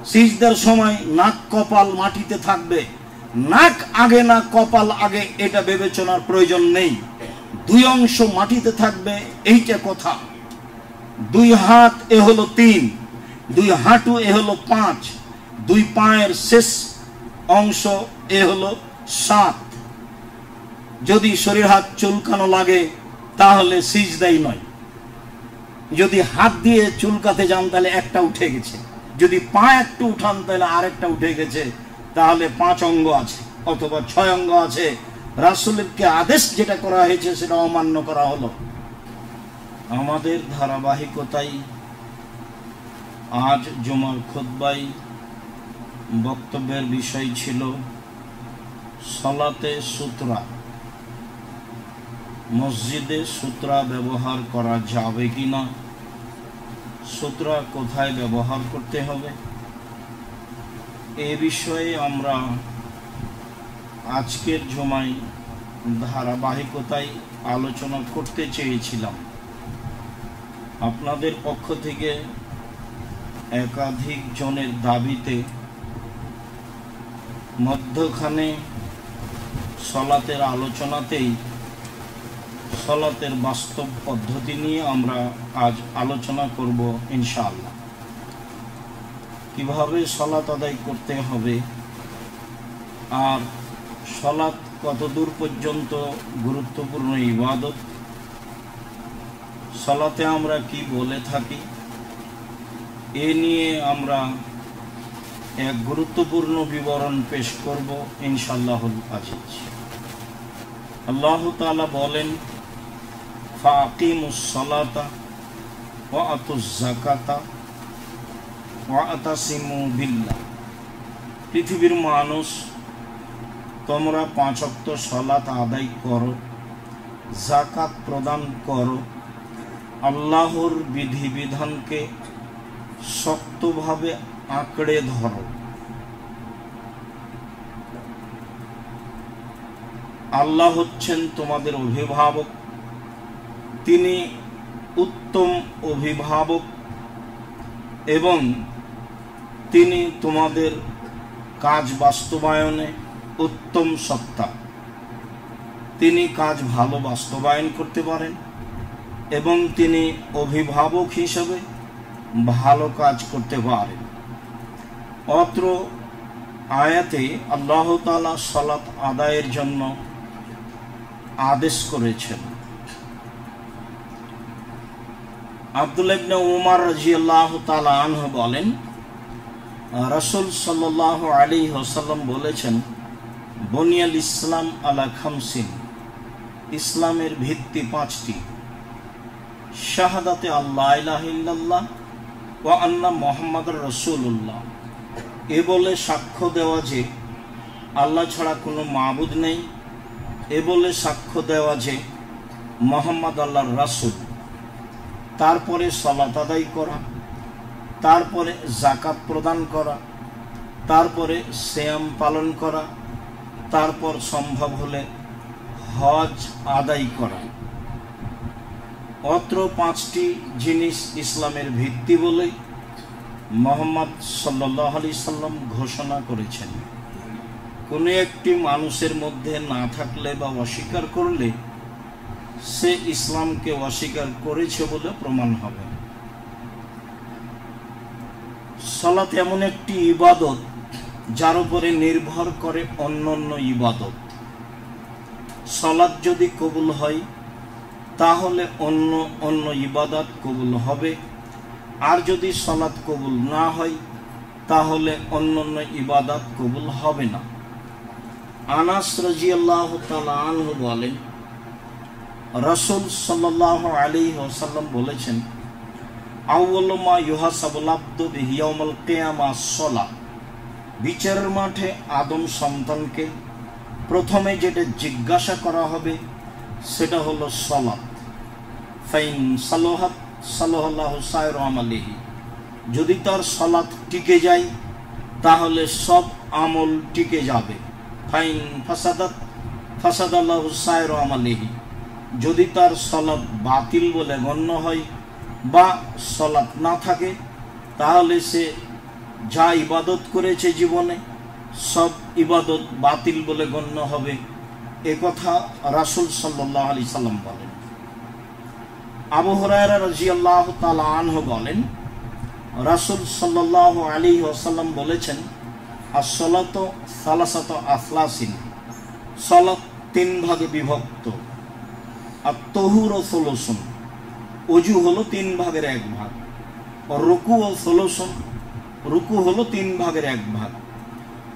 সিজদার সময় নাক কপাল মাটিতে থাকবে, নাক আগে না কপাল আগে এটা বিবেচনার প্রয়োজন নেই, দুই অংশ মাটিতে থাকবে এইটা কথা। দুই হাত এ হলো 3, দুই হাঁটু এ হলো 5, দুই পায়ের শেষ অংশ এ হলো 7। যদি শরীর হাত চুলকানো লাগে তাহলে সিজদাই নয়। যদি হাত দিয়ে চুলকাতে যান তাহলে একটা উঠে গেছে, যদি পা একটু উঠান তাহলে আরেকটা উঠে গেছে, তাহলে 5 অঙ্গ আছে অথবা 6 অঙ্গ আছে। রাসূলকে আদেশ যেটা করা হয়েছে সেটা অমান্য করা হলো। আমাদের ধারাবাহিকতায় আজ জুমার খুতবায় বক্তব্যের বিষয় ছিল সালাতে সুতরা। মসজিদে সুতরা ব্যবহার করা যাবে কিনা, সুতরা কোথায় ব্যবহার করতে হবে, এ বিষয়ে আমরা আজকের জুমায় ধারাবাহিকতায় আলোচনা করতে চেয়েছিলাম। আপনাদের পক্ষ থেকে একাধিক জনের দাবিতে মধ্যখানে সলাতের আলোচনাতেই সলাতের বাস্তব পদ্ধতি নিয়ে আমরা আজ আলোচনা করব ইনশাআল্লাহ। কিভাবে সলাত আদায় করতে হবে আর সলাত কতদূর পর্যন্ত গুরুত্বপূর্ণ ইবাদত, সলাতে আমরা কি বলে থাকি, এ নিয়ে আমরা এক গুরুত্বপূর্ণ বিবরণ পেশ করব ইনশাআল্লাহুল আজিজ। আল্লাহ তাআলা বলেন, ফাকিমুস সালাতা ওয়া আতুজ যাকাতা ওয়া আতাসিমু বিল্লাহ। পৃথিবীর মানুষ, তোমরা 5 ওয়াক্ত সালাত আদায় করো, যাকাত প্রদান করো, আল্লাহর বিধিবিধানকে শক্তভাবে আঁকড়ে ধরো। আল্লাহ হচ্ছেন তোমাদের অভিভাবক, তিনি উত্তম অভিভাবক এবং তিনি তোমাদের কাজ বাস্তবায়নে উত্তম সত্তা। তিনি কাজ ভালো বাস্তবায়ন করতে পারেন এবং তিনি অভিভাবক হিসেবে ভালো কাজ করতে পারেন। অত্র আয়াতে আল্লাহ তাআলা সালাত আদায়ের জন্য আদেশ করেছেন। আব্দুল্লাহ ইবনে উমর রাদিয়াল্লাহু তাআলা আনহু বলেন, রাসূল সাল্লাল্লাহু আলাইহি ওয়াসাল্লাম বলেছেন, বুনিয়াল ইসলাম আলা খামসিন, ইসলামের ভিত্তি 5টি। শাহাদাতে আল্লাহ ইলাহা ইল্লাল্লাহ ওয়া আন্না মুহাম্মাদুর রাসূলুল্লাহ, এ বলে সাক্ষ্য দেওয়া যে আল্লাহ ছাড়া কোনো মাবুদ নেই, এ বলে সাক্ষ্য দেওয়া যে মুহাম্মদ আল্লাহর রাসূল। তারপরে সালাত আদায় করা, তারপরে যাকাত প্রদান করা, তারপরে সিয়াম পালন করা, তারপর সম্ভব হলে হজ আদায় করা। অত্র 5টি জিনিস ইসলামের ভিত্তি বলে মুহাম্মদ সাল্লাল্লাহু আলাইহি সাল্লাম ঘোষণা করেছেন। কোনো একটি মানুষের মধ্যে না থাকলে বা অস্বীকার করলে সে ইসলামকে অস্বীকার করেছে বলে প্রমাণ হবে। সালাত এমন একটি ইবাদত যার উপরে নির্ভর করে অন্যান্য ইবাদত। সালাত যদি কবুল হয় তাহলে অন্য ইবাদত কবুল হবে, আর যদি সালাত কবুল না হয় তাহলে অন্যান্য ইবাদত কবুল হবে না। আনাস রাদিয়াল্লাহু তাআলা আনহু বলেন, রাসূল সাল্লাল্লাহু আলাইহি ওয়াসাল্লাম বলেছেন, আউয়ালু মা ইউহাসাবুল আবদু বিহি ইয়াউমাল কিয়ামাহ সালাহ। বিচারের মাঠে আদম সন্তানকে প্রথমে যেটা জিজ্ঞাসা করা হবে সেটা হলো সালাত। ফাইন সালাহাত সালাহাল্লাহু সায়রু আমালিহি, যদি তার সালাত টিকে যায় তাহলে সব আমল টিকে যাবে। ফাইন ফাসাদাত ফাসাদাল্লাহু সায়রু আমালিহি, যদি তার সালাত বাতিল বলে গণ্য হয় বা সালাত না থাকে তাহলে সে যা ইবাদত করেছে জীবনে সব ইবাদত বাতিল বলে গণ্য হবে, এ কথা রাসূল সাল্লাল্লাহু আলাইহি সাল্লাম বলেন। আবু হুরায়রা রাদিয়াল্লাহু তাআলা আনহু বলেন, রাসূল সাল্লাল্লাহু আলাইহি ওয়াসাল্লাম বলেছেন, as-salatu সালাসাতু আফলাসিন, সালাত তিন ভাগে বিভক্ত। at-তুহুরু সুলুসুন, ওযু হলো তিন ভাগের এক ভাগ। রুকু ও সুলুসুন, রুকু হলো তিন ভাগের এক ভাগ।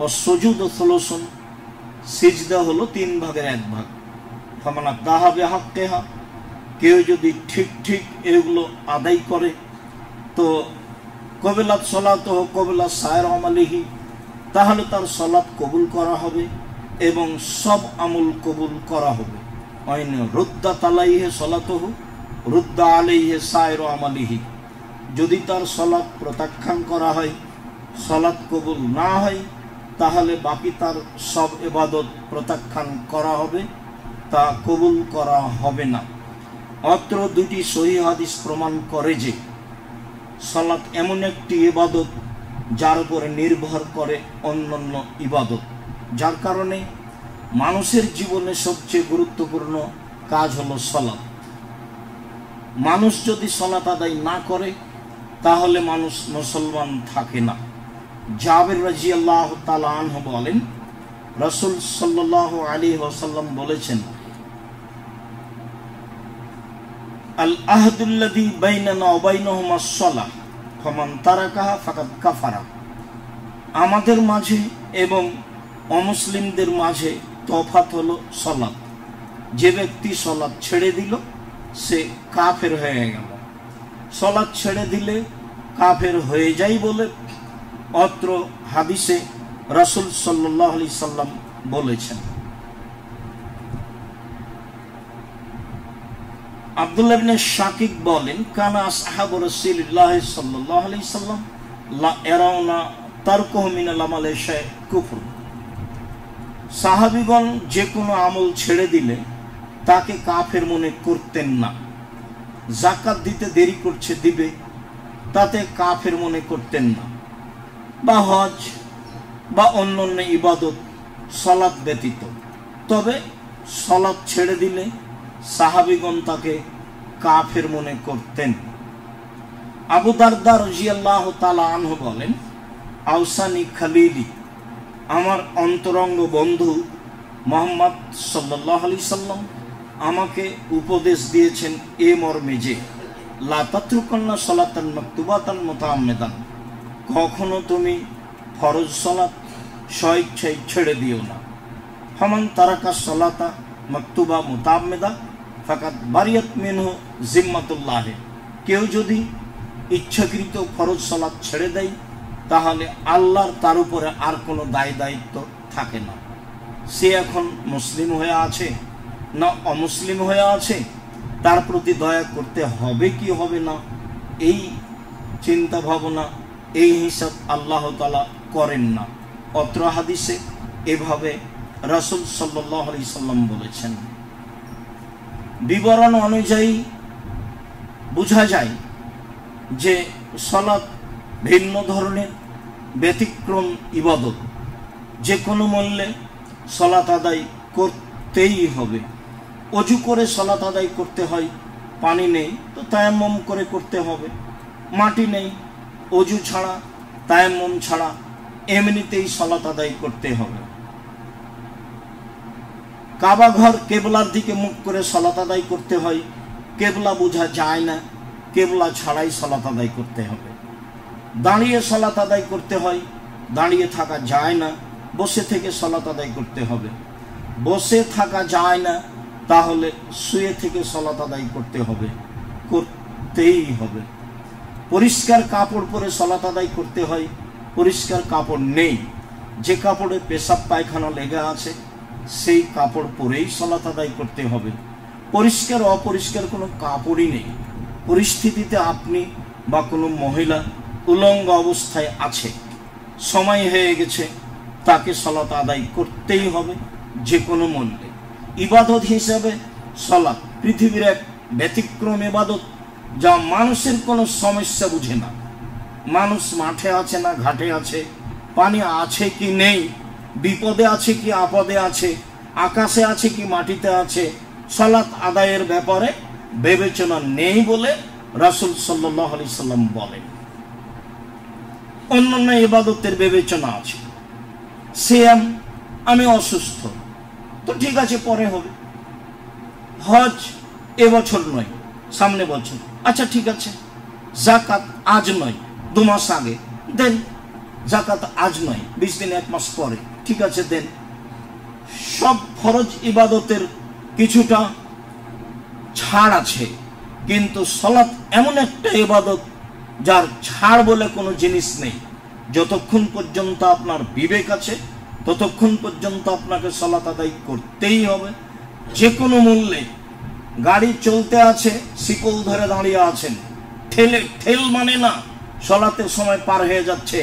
ও সুজুদ ও সুলুসুন, সিজদা হলো তিন ভাগের এক ভাগ। ফামান আদাহা বিহাক্কিহা, কেউ যদি ঠিক ঠিক এগুলো আদায় করে তো কবিলাত সলাতুহু কবিলা সায়ের আমালিহি, তাহলে তার সলাত কবুল করা হবে এবং সব আমল কবুল করা হবে। ওয়াইন রুদ্দাত আলাইহি সলাতুহু রুদ্দা আলাইহি সায়ের আমালিহি, যদি তার সলাত প্রত্যাখ্যান করা হয়, সলাত কবুল না হয়, তাহলে বাকি তার সব ইবাদত প্রত্যাখ্যান করা হবে, তা কবুল করা হবে না। অত্র দুটি সহিহ হাদিস প্রমাণ করে যে সালাত এমন একটি ইবাদত যার উপরে নির্ভর করে অন্যান্য ইবাদত, যার কারণে মানুষের জীবনে সবচেয়ে গুরুত্বপূর্ণ কাজ হলো সালাত। মানুষ যদি সালাত আদায় না করে তাহলে মানুষ মুসলমান থাকে না। জাবের রাদিয়াল্লাহু তাআলা আনহু বলেন, রাসূল সাল্লাল্লাহু আলাইহি ওয়াসাল্লাম বলেছেন, আল আহদুল্লাযী বাইনানা ওয়া বাইনাহুমা আস-সালাহ ফামান তারাকাহা ফাকাদ কাফারা, আমাদের মাঝে এবং অমুসলিমদের মাঝে তফাত হলো সালাত। যে ব্যক্তি সালাত ছেড়ে দিল সে কাফের হয়ে গেল। সালাত ছেড়ে দিলে কাফের হয়ে যায় বলে অত্র হাদিসে রাসূল সাল্লাল্লাহু আলাইহি সাল্লাম বলেছেন। আব্দুল্লাহ ইবনে শাকিক বলেন, কানা আসহাবু রাসূলিল্লাহ সাল্লাল্লাহু আলাইহি সাল্লাম লা ইয়ারাউনা তারকুহু মিনাল আমালি শাই কুফর, সাহাবীগণ যে কোনো আমল ছেড়ে দিলে তাকে কাফের মনে করতেন না। যাকাত দিতে দেরি করছে দিবে, তাতে কাফের মনে করতেন না। বা হজ বা অন্যান্য ইবাদত সালাত ব্যতীত, তবে সালাত ছেড়ে দিলে সাহাবীগণ তাকে কাফের মনে করতেন। আবু দারদা রাদিয়াল্লাহু তাআলা আনহু বলেন, আওসানি খালিলি, আমার অন্তরঙ্গ বন্ধু মুহাম্মদ সাল্লাল্লাহু আলাইহি সাল্লাম আমাকে উপদেশ দিয়েছেন এ মর্মে যে, লা তাতরুকুন্না সালাতান মাকতুবাতান মুতাআম্মিদান, কখনো তুমি ফরজ সালাত স্বেচ্ছায় ছেড়ে দিও না। ফামান তারাকা সালাতা মাকতুবা মুতাআম্মিদা ফাকাদ বারিয়াত মিনহু জিম্মাতুল্লাহ, কেউ যদি ইচ্ছাকৃত ফরজ সালাত ছেড়ে দেয় তাহলে আল্লাহর তার উপরে আর কোনো দায় দায়িত্ব থাকে না। সে এখন মুসলিম হয়ে আছে না অমুসলিম হয়ে আছে, তার প্রতি দয়া করতে হবে কি হবে না, এই চিন্তা ভাবনা, এই হিসাব আল্লাহ তাআলা করেন না। অত্র হাদিসে এভাবে রাসূল সাল্লাল্লাহু আলাইহি সাল্লাম বলেছেন। বিবরণ অনুযায়ী বোঝা যায় যে সালাত ভিন্ন ধরনের ব্যতিক্রম ইবাদত, যে কোনো মূল্যে সালাত আদায় করতেই হবে। অজু করে সালাত আদায় করতে হয়, পানি নেই তো তায়াম্মুম করে করতে হবে, মাটি নেই, অজু ছাড়া তায়াম্মুম ছাড়া এমনিতেই সালাত আদায় করতে হবে। কাবা ঘর কেবলার দিকে মুখ করে সালাত আদায় করতে হয়, কেবলা বোঝা যায় না, কেবলা ছাড়াই সালাত আদায় করতে হবে। দাঁড়িয়ে সালাত আদায় করতে হয়, দাঁড়িয়ে থাকা যায় না, বসে থেকে সালাত আদায় করতে হবে। বসে থাকা যায় না, তাহলে শুয়ে থেকে সালাত আদায় করতে হবে, করতেই হবে। পরিষ্কার কাপড় পরে সালাত আদায় করতে হয়, পরিষ্কার কাপড় নেই, যে কাপড়ে পেশাব পায়খানা লেগে আছে সেই কাপড় পরেই সালাত আদায় করতে হবে। পরিষ্কার অপরিষ্কার কোনো কাপড়ই নেই, পরিস্থিতিতে আপনি বা কোনো মহিলা উলঙ্গ অবস্থায় আছে, সময় হয়ে গেছে, তাকে সালাত আদায় করতেই হবে যে কোনো মূল্যে। ইবাদত হিসাবে সালাত পৃথিবীর এক ব্যতিক্রম ইবাদত, যা মানুষের কোনো সমস্যা বুঝে না। মানুষ মাঠে আছে না ঘাটে আছে, পানি আছে কি নেই, বিপদে আছে কি আপদে আছে, আকাশে আছে কি মাটিতে আছে, সালাত আদায়ের ব্যাপারে বিবেচনা নেই বলে রাসূল সাল্লাল্লাহু আলাইহি সাল্লাম বলেন। অন্যান্য ইবাদতের বিবেচনা আছে। সিয়াম, আমি অসুস্থ, তো ঠিক আছে পরে হবে। হজ এবছর নয়, সামনে বছর, আচ্ছা ঠিক আছে। যাকাত আজ নয়, 2 মাস আগে দেন। যাকাত আজ নয়, 20 দিন 1 মাস পরে, ঠিক আছে দেন। সব ফরজ ইবাদতের কিছুটা ছাড় আছে, কিন্তু সালাত এমন একটা ইবাদত যার ছাড় বলে কোনো জিনিস নেই। যতক্ষণ পর্যন্ত আপনার বিবেক আছে ততক্ষণ পর্যন্ত আপনাকে সালাত আদায় করতেই হবে, যে কোনো মূল্যে। গাড়ি চলতে আছে, শিকল ধরে দাঁড়িয়ে আছেন, ঠেল মানে না, সালাতের সময় পার হয়ে যাচ্ছে,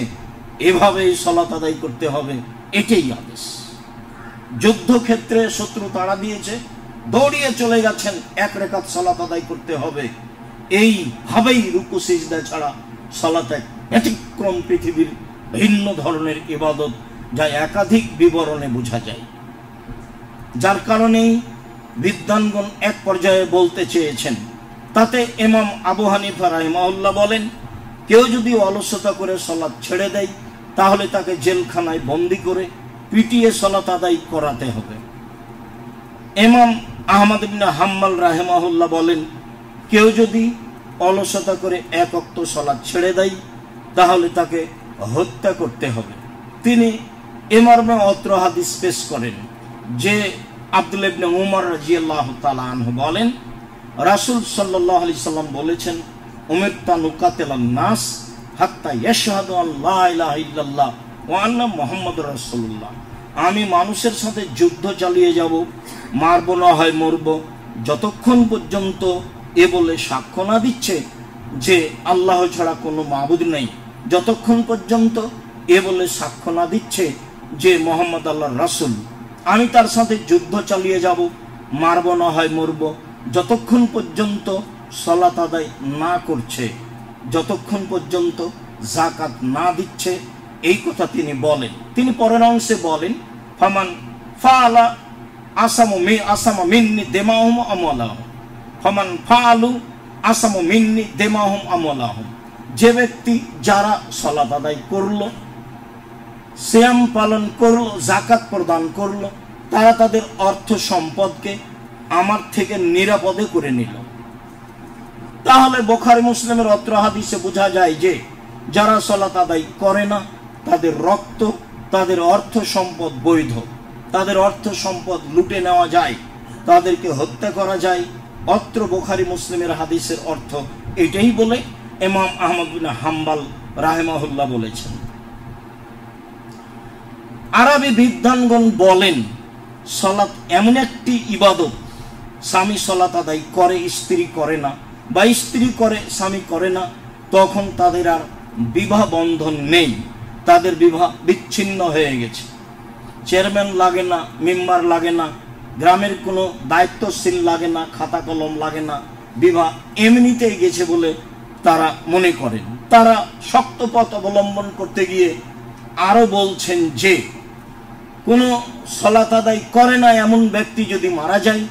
এভাবেই সালাত আদায় করতে হবে, এটাই আদেশ। যুদ্ধক্ষেত্রে শত্রু তাড়া দিয়েছে, দৌড়িয়ে চলে গেছেন, 1 রাকাত সালাত আদায় করতে হবে। এইভাবেই রুকু সিজদা ছাড়া সালাত এক ব্যতিক্রম পৃথিবীর ভিন্ন ধরনের ইবাদত, যা একাধিক বিবরণে বোঝা যায়। যার কারণেই বিদ্বানগণ এক পর্যায়ে বলতে চেয়েছেন, তাতে ইমাম আবু হানিফা রাহিমাহুল্লাহ বলেন, কেউ যদি অলসতা করে সালাত ছেড়ে দেয় তাহলে তাকে জেলখানায় বন্দি করে পিটিয়ে সালাত আদায় করাতে হবে। ইমাম আহমদ ইবনে হাম্বল রাহিমাহুল্লাহ বলেন, কেউ যদি অলসতা করে 1 ওয়াক্ত সালাত ছেড়ে দেয় তাহলে তাকে হত্যা করতে হবে। তিনি এ মর্মে অত্র হাদিস পেশ করেন যে আব্দুল্লাহ ইবনে উমর রাদিয়াল্লাহু তাআলা আনহু বলেন, রাসূল সাল্লাল্লাহু আলাইহি সাল্লাম বলেছেন, উমিরতু নুকাতিলান নাস হাত্তা ইয়াশহাদু আল্লা ইলাহা ইল্লাল্লাহ ওয়া আন্না মুহাম্মাদুর রাসূলুল্লাহ। আমি মানুষের সাথে যুদ্ধ চালিয়ে যাব, মারব না হয় মরব, যতক্ষণ পর্যন্ত এ বলে সাক্ষ্য না দিচ্ছে যে আল্লাহ ছাড়া কোনো মাবুদ নেই, যতক্ষণ পর্যন্ত এ বলে সাক্ষ্য না দিচ্ছে যে মুহাম্মদ আল্লাহর রাসূল। আমি তার সাথে যুদ্ধ চালিয়ে যাব, মারব না হয় মরব, যতক্ষণ পর্যন্ত সালাত আদায় না করছে, যতক্ষণ পর্যন্ত যাকাত না দিচ্ছে, এই কথা তিনি বলেন। তিনি পরের অংশে বলেন, ফামান ফাআলা আসামা মিন্নি দিমাহুম আমওয়ালাহুম, ফামান ফাআলু আসামু মিন্নি দিমাহুম আমওয়ালাহুম। যে ব্যক্তি যারা সালাত আদায় করলো, সিয়াম পালন করলো, যাকাত প্রদান করলো, তারা তাদের অর্থ সম্পদকে আমার থেকে নিরাপদে করে নিল। তাহলে বুখারী মুসলিমের অত্র হাদিসে বোঝা যায় যে যারা সালাত আদায় করে না তাদের রক্ত, তাদের অর্থ সম্পদ বৈধ, তাদের অর্থ সম্পদ লুটে নেওয়া যায়, তাদেরকে হত্যা করা যায়। অত্র বুখারী মুসলিমের হাদিসের অর্থ এটাই বলে ইমাম আহমদ বিন হাম্বল রাহিমাহুল্লাহ বলেছেন। আরবি বিদ্বানগণ বলেন, সালাত এমন একটি ইবাদত, স্বামী সালাত আদায় করে স্ত্রী করে না, বা স্ত্রী করে স্বামী করে না, তখন তাদের আর বিবাহ বন্ধন নেই, তাদের বিবাহ বিচ্ছিন্ন হয়ে গেছে। চেয়ারম্যান লাগে না, মেম্বার লাগে না, গ্রামের কোনো দায়িত্বশীল লাগে না, খাতা কলম লাগে না, বিবাহ এমনিতেই গেছে বলে তারা মনে করেন। তারা শক্ত পথ অবলম্বন করতে গিয়ে আরো বলছেন যে কোনো সালাত আদায় করে না এমন ব্যক্তি যদি মারা যায়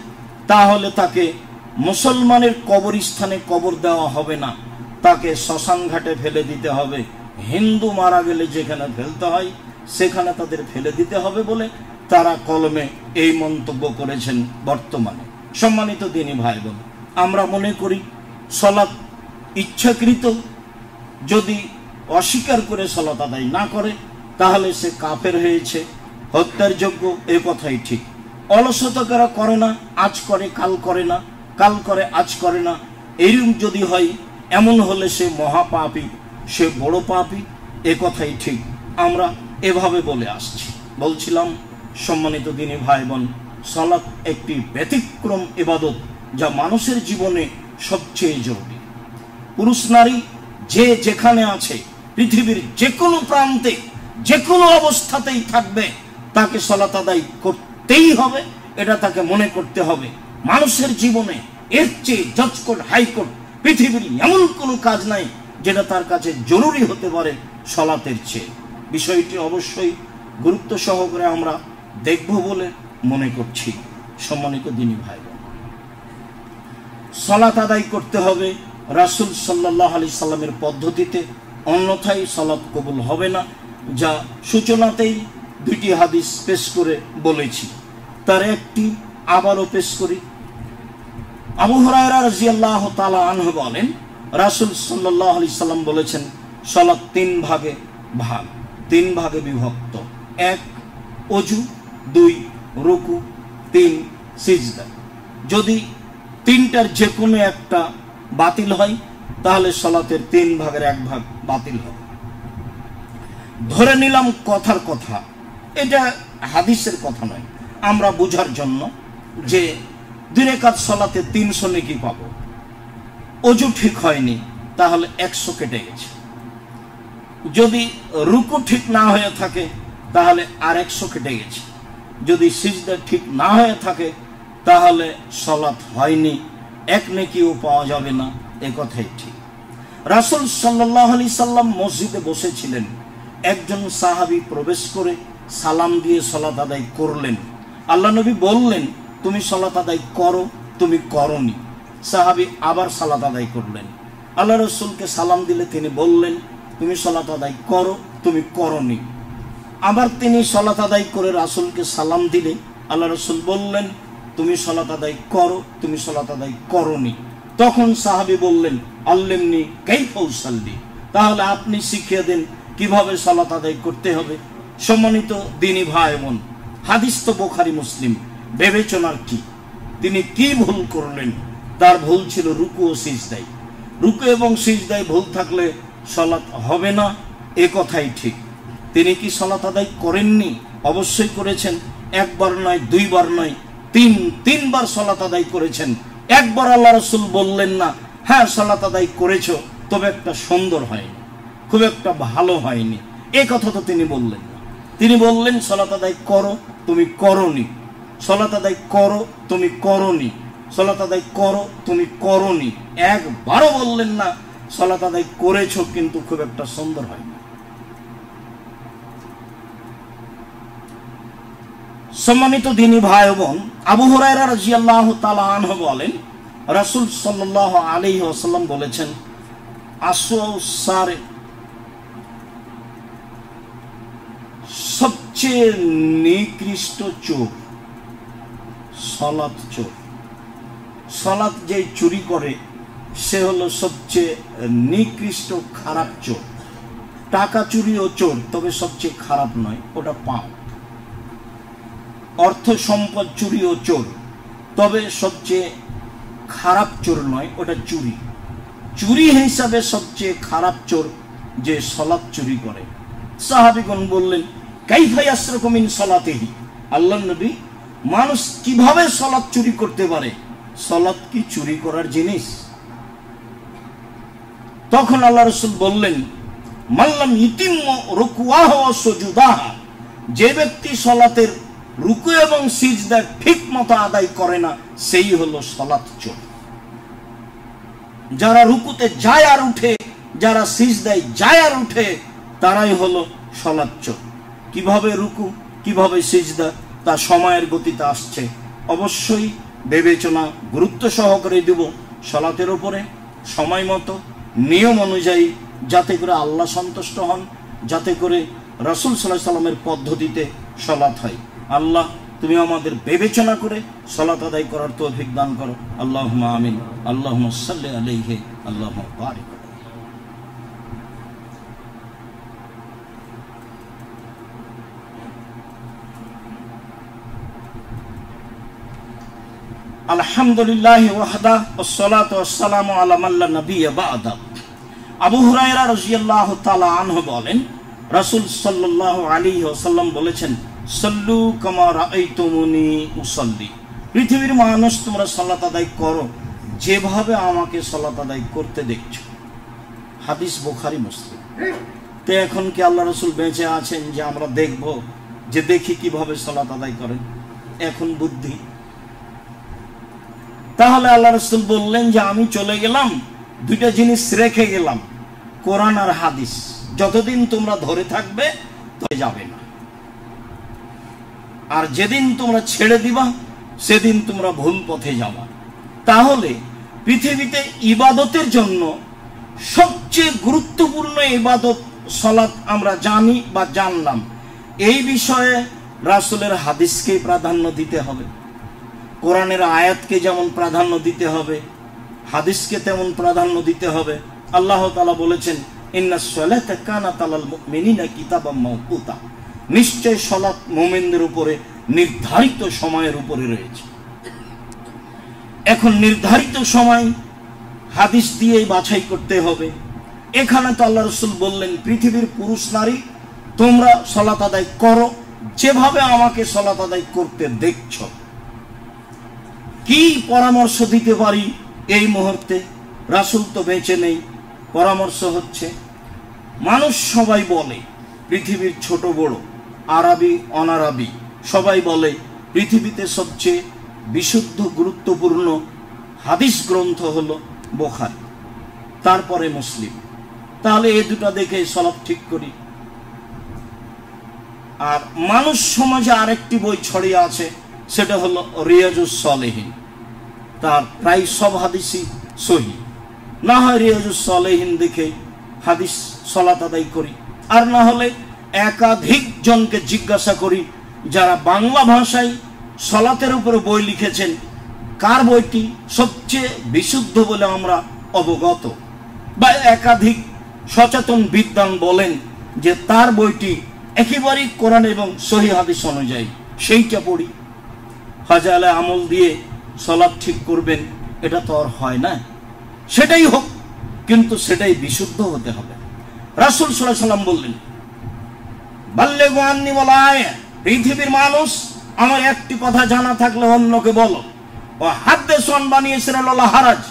তাহলে তাকে মুসলমানের কবরস্থানে কবর দেওয়া হবে না, তাকে শ্মশান ঘাটে ফেলে দিতে হবে। হিন্দু মারা গেলে যেখানে ফেলতে হয় সেখানে তাদের ফেলে দিতে হবে বলে তারা কলমে এই মন্তব্য করেছেন বর্তমানে। সম্মানিত দিনী ভাই বোন, আমরা মনে করি সালাত ইচ্ছাকৃত যদি অস্বীকার করে সালাত আদায় না করে তাহলে সে কাফের হয়েছে, হত্যার যোগ্য, এ কথাই ঠিক। অলসতা করে না, আজ করে কাল করে না, কাল করে আজ করে না, এরকম যদি হয় এমন হলে সে মহাপাপী, সে বড় পাপী, এ কথাই ঠিক। আমরা এভাবে বলে আসছি। বলছিলাম সম্মানিত দিনী ভাই বোন, সালাত একটি ব্যতিক্রম ইবাদত যা মানুষের জীবনে সবচেয়ে জরুরি। পুরুষ নারী যে যেখানে আছে, পৃথিবীর যে কোনো প্রান্তে যে কোনো অবস্থাতেই থাকবে, তাকে সালাত আদায় করতেই হবে, এটা তাকে মনে করতে হবে। মানুষের জীবনে এর চেয়ে জজ কোর্ট, হাইকোর্ট, পৃথিবীর এমন কোনো কাজ নাই যেটা তার কাছে জরুরি হতে পারে সালাতের চেয়ে। বিষয়টি অবশ্যই গুরুত্ব সহকারে আমরা দেখব বলে মনে করছি। সম্মানিত দিনী ভাই, সালাত আদায় করতে হবে রাসূল সাল্লাল্লাহু আলাইহি সাল্লামের পদ্ধতিতে, অন্যথায় সালাত কবুল হবে না। যা সূচনাতেই দুইটি হাদিস পেশ করে বলেছি, তার একটি আবারও পেশ করি। আবু হুরায়রা রাদিয়াল্লাহু তাআলা আনহু বলেন, রাসূল সাল্লাল্লাহু আলাইহি সাল্লাম বলেছেন, সালাত তিন ভাগে বিভক্ত। 1 ওযু, 2 রুকু, 3 সিজদা। যদি তিনটার যে কোনো একটা বাতিল হয় তাহলে সালাতের 3 ভাগের 1 ভাগ বাতিল হবে। ধরে নিলাম কথার কথা, এটা হাদিসের কথা নয়, আমরা বোঝার জন্য যে 2 রাকাত সালাতে 300 নেকি পাবো। ওযু ঠিক হয়নি তাহলে 100 কেটে গেছে। যদি রুকু ঠিক না হয়ে থাকে তাহলে আর 100 কেটে গেছে। যদি সিজদা ঠিক না হয়ে থাকে তাহলে সালাত হয়নি, 1 নেকিও পাওয়া যাবে না। এ কথাই ঠিক। রাসূল সাল্লাল্লাহু আলাইহি সাল্লাম মসজিদে বসেছিলেন, একজন সাহাবী প্রবেশ করে সালাম দিয়ে সালাত আদায় করলেন। আল্লাহ নবী বললেন, তুমি সালাত আদায় করো, তুমি করনি। সাহাবী আবার সালাত আদায় করলেন। আল্লাহ রাসূলকে সালাম দিলে তিনি বললেন, তুমি সালাত আদায় করো, তুমি করনি। আবার তিনি সালাত আদায় করে রাসূলকে সালাম দিলে আল্লাহ রাসূল বললেন, তুমি সালাত আদায় করো, তুমি সালাত আদায় করনি। তখন সাহাবী বললেন, আল্লিমনি কাইফা উসাল্লি, তাহলে আপনি শিখিয়ে দেন কিভাবে সালাত আদায় করতে হবে। সম্মানিত দ্বীনি ভাই বোন, হাদিস তো বুখারী মুসলিম, বিবেচনার কি? তিনি কি ভুল করলেন? তার ভুল ছিল রুকু ও সিজদায়। রুকু এবং সিজদায় ভুল থাকলে সালাত হবে না, এ কথাই ঠিক। তিনি কি সালাত আদায় করেননি? অবশ্যই করেছেন। একবার নয়, 2 বার নয়, 3বার সালাত আদায় করেছেন। একবার আল্লাহ রাসূল বললেন না, হ্যাঁ সালাত আদায় করেছো, তবে একটা সুন্দর হয়নি, খুব একটা ভালো হয়নি, এ কথা তো তিনি বললেন না। তিনি বললেন, সালাত আদায় করো, তুমি করনি। সালাত আদায় করো, তুমি করনি। সালাত আদায় করো, তুমি করনি। একবারও বললেন না সালাত আদায় করেছো কিন্তু খুব একটা সুন্দর হয়নি। সম্মানিত দ্বীনি ভাই বোন, আবু হুরায়রা রাদিয়াল্লাহু তাআলা আনহু বলেন, রাসূল সাল্লাল্লাহু আলাইহি ওয়াসাল্লাম বলেছেন, আসওয়াসারে, সবচেয়ে নিকৃষ্ট চোর সালাত চোর। সালাত যে চুরি করে সে হলো সবচেয়ে নিকৃষ্ট খারাপ চোর। টাকা চুরিও চোর, তবে সবচেয়ে খারাপ নয়, ওটা পাপ। অর্থ সম্পদ চুরিও চোর, তবে সবচেয়ে খারাপ চোর নয়, ওটা চুরি। চুরি হিসাবে সবচেয়ে খারাপ চোর যে সালাত চুরি করে। সাহাবীগণ বললেন, কাইফা ইয়াসরিকু মিন সালাতিহি, আল্লাহর নবী, মানুষ কিভাবে সালাত চুরি করতে পারে? সালাত কি চুরি করার জিনিস? তখন আল্লাহ রাসূল বললেন, মাল্লাম ইতিম্মু রুকুআহু ওয়া সুজুদাহা, যে ব্যক্তি সালাতের রুকু এবং সিজদা ঠিক মতো আদায় করে না, সেই হলো সালাত চোর। যারা রুকুতে যায় আর উঠে, যারা সিজদায় যায় আর উঠে, তারাই হলো সালাত চোর। কিভাবে রুকু, কিভাবে সিজদা, তা সময়ের গতিতে আসছে। অবশ্যই বিবেচনা গুরুত্ব সহকারে দেব সালাতের উপরে, সময় মতো, নিয়ম অনুযায়ী, যাতে করে আল্লাহ সন্তুষ্ট হন, যাতে করে রাসূল সাল্লাল্লাহু আলাইহি সাল্লামের পদ্ধতিতে সালাত হয়। আল্লাহ, তুমি আমাদের বিবেচনা করে সালাত আদায় করার তৌফিক দান করো। আল্লাহুম্মা আমিন। আল্লাহুম্মা সাল্লি আলাইহি, আল্লাহুম্মা বারিক। আলহামদুলিল্লাহি ওয়াহদা, ওয়াসসালাতু ওয়াসসালামু আলা মান লা নাবিয়্যা বা'দা। আবু হুরায়রা রাদিয়াল্লাহু তাআলা আনহু বলেন, রাসূল সাল্লাল্লাহু আলাইহি ওয়াসাল্লাম বলেছেন, সাল্লু কামা রাআইতুমুনি উসাল্লি, পৃথিবীর মানুষ তোমরা সালাত আদায় করো যেভাবে আমাকে সালাত আদায় করতে দেখছো। হাদিস বুখারী মুসলিম। তো এখন কি আল্লাহ রাসূল বেঁচে আছেন যে আমরা দেখব, যে দেখি কিভাবে সালাত আদায় করেন? এখন বুদ্ধি। তাহলে আল্লাহ রাসূল বললেন যে আমি চলে গেলাম, 2টা জিনিস রেখে গেলাম। কোরআন আর হাদিস যতদিন তোমরা ধরে থাকবে তবে যাবে না, আর যেদিন তোমরা ছেড়ে দিবা সেদিন তোমরা ভুল পথে যাবা। তাহলে পৃথিবীতে ইবাদতের জন্য সবচেয়ে গুরুত্বপূর্ণ ইবাদত সালাত আমরা জানি বা জানলাম। এই বিষয়ে রাসূলের হাদিসকে প্রাধান্য দিতে হবে, কোরআনের আয়াতকে যেমন প্রাধান্য দিতে হবে, হাদিসকে তেমন প্রাধান্য দিতে হবে। আল্লাহ তাআলা বলেছেন, ইন্নাস সালাতা কানাত আলাল মুমিনিনা কিতাবাম মাওকুতা, নিশ্চয় সালাত মুমিনদের উপরে নির্ধারিত সময়ের উপরে রয়েছে। এখন নির্ধারিত সময় হাদিস দিয়ে বাছাই করতে হবে। এখানে তো আল্লাহ রাসূল বললেন, পৃথিবীর পুরুষ নারী তোমরা সালাত আদায় করো যেভাবে আমাকে সালাত আদায় করতে দেখছো। কি পরামর্শ দিতে পারি এই মুহূর্তে? রাসূল তো বেঁচে নেই। পরামর্শ হচ্ছে, মানুষ সবাই বলে পৃথিবীর ছোট বড়, আরবি অনারবি সবাই বলে পৃথিবীতে সবচেয়ে বিশুদ্ধ গুরুত্বপূর্ণ হাদিস গ্রন্থ হলো বুখারী, তারপরে মুসলিম। তাহলে এই দুটো দেখে সালাত ঠিক করি। আর মানুষ সমাজে আরেকটি বই ছড়িয়ে আছে, সেটা হলো রিয়াজুস সালেহিন। তার প্রায় সব হাদিসই সহিহ। না হয় রিয়াজুস সালেহিন দেখে হাদিস সালাত আদায় করি, আর না হলে একাধিক জনকে জিজ্ঞাসা করি যারা বাংলা ভাষায় সালাতের উপরে বই লিখেছেন, কার বইটি সবচেয়ে বিশুদ্ধ বলে আমরা অবগত, বা একাধিক সচেতন বিদ্বান বলেন যে তার বইটি একেবারেই কোরআন এবং সহিহ হাদিস অনুযায়ী, সেইটা পড়ি। হাজালে আমল দিয়ে সালাত ঠিক করবেন, এটা তো আর হয় না। সেটাই হোক, কিন্তু সেটাই বিশুদ্ধ হতে হবে। রাসূল সাল্লাল্লাহু আলাইহি ওয়াসাল্লাম বললেন, বাল্লিগু আন্নী ওয়ালা আয়া, পৃথিবীর মানুষ আমার একটি কথা জানা থাকলে অন্যকে বলো। ও হাদ্দিসু আন বানি ইসরাঈল ওয়ালা হারাজ,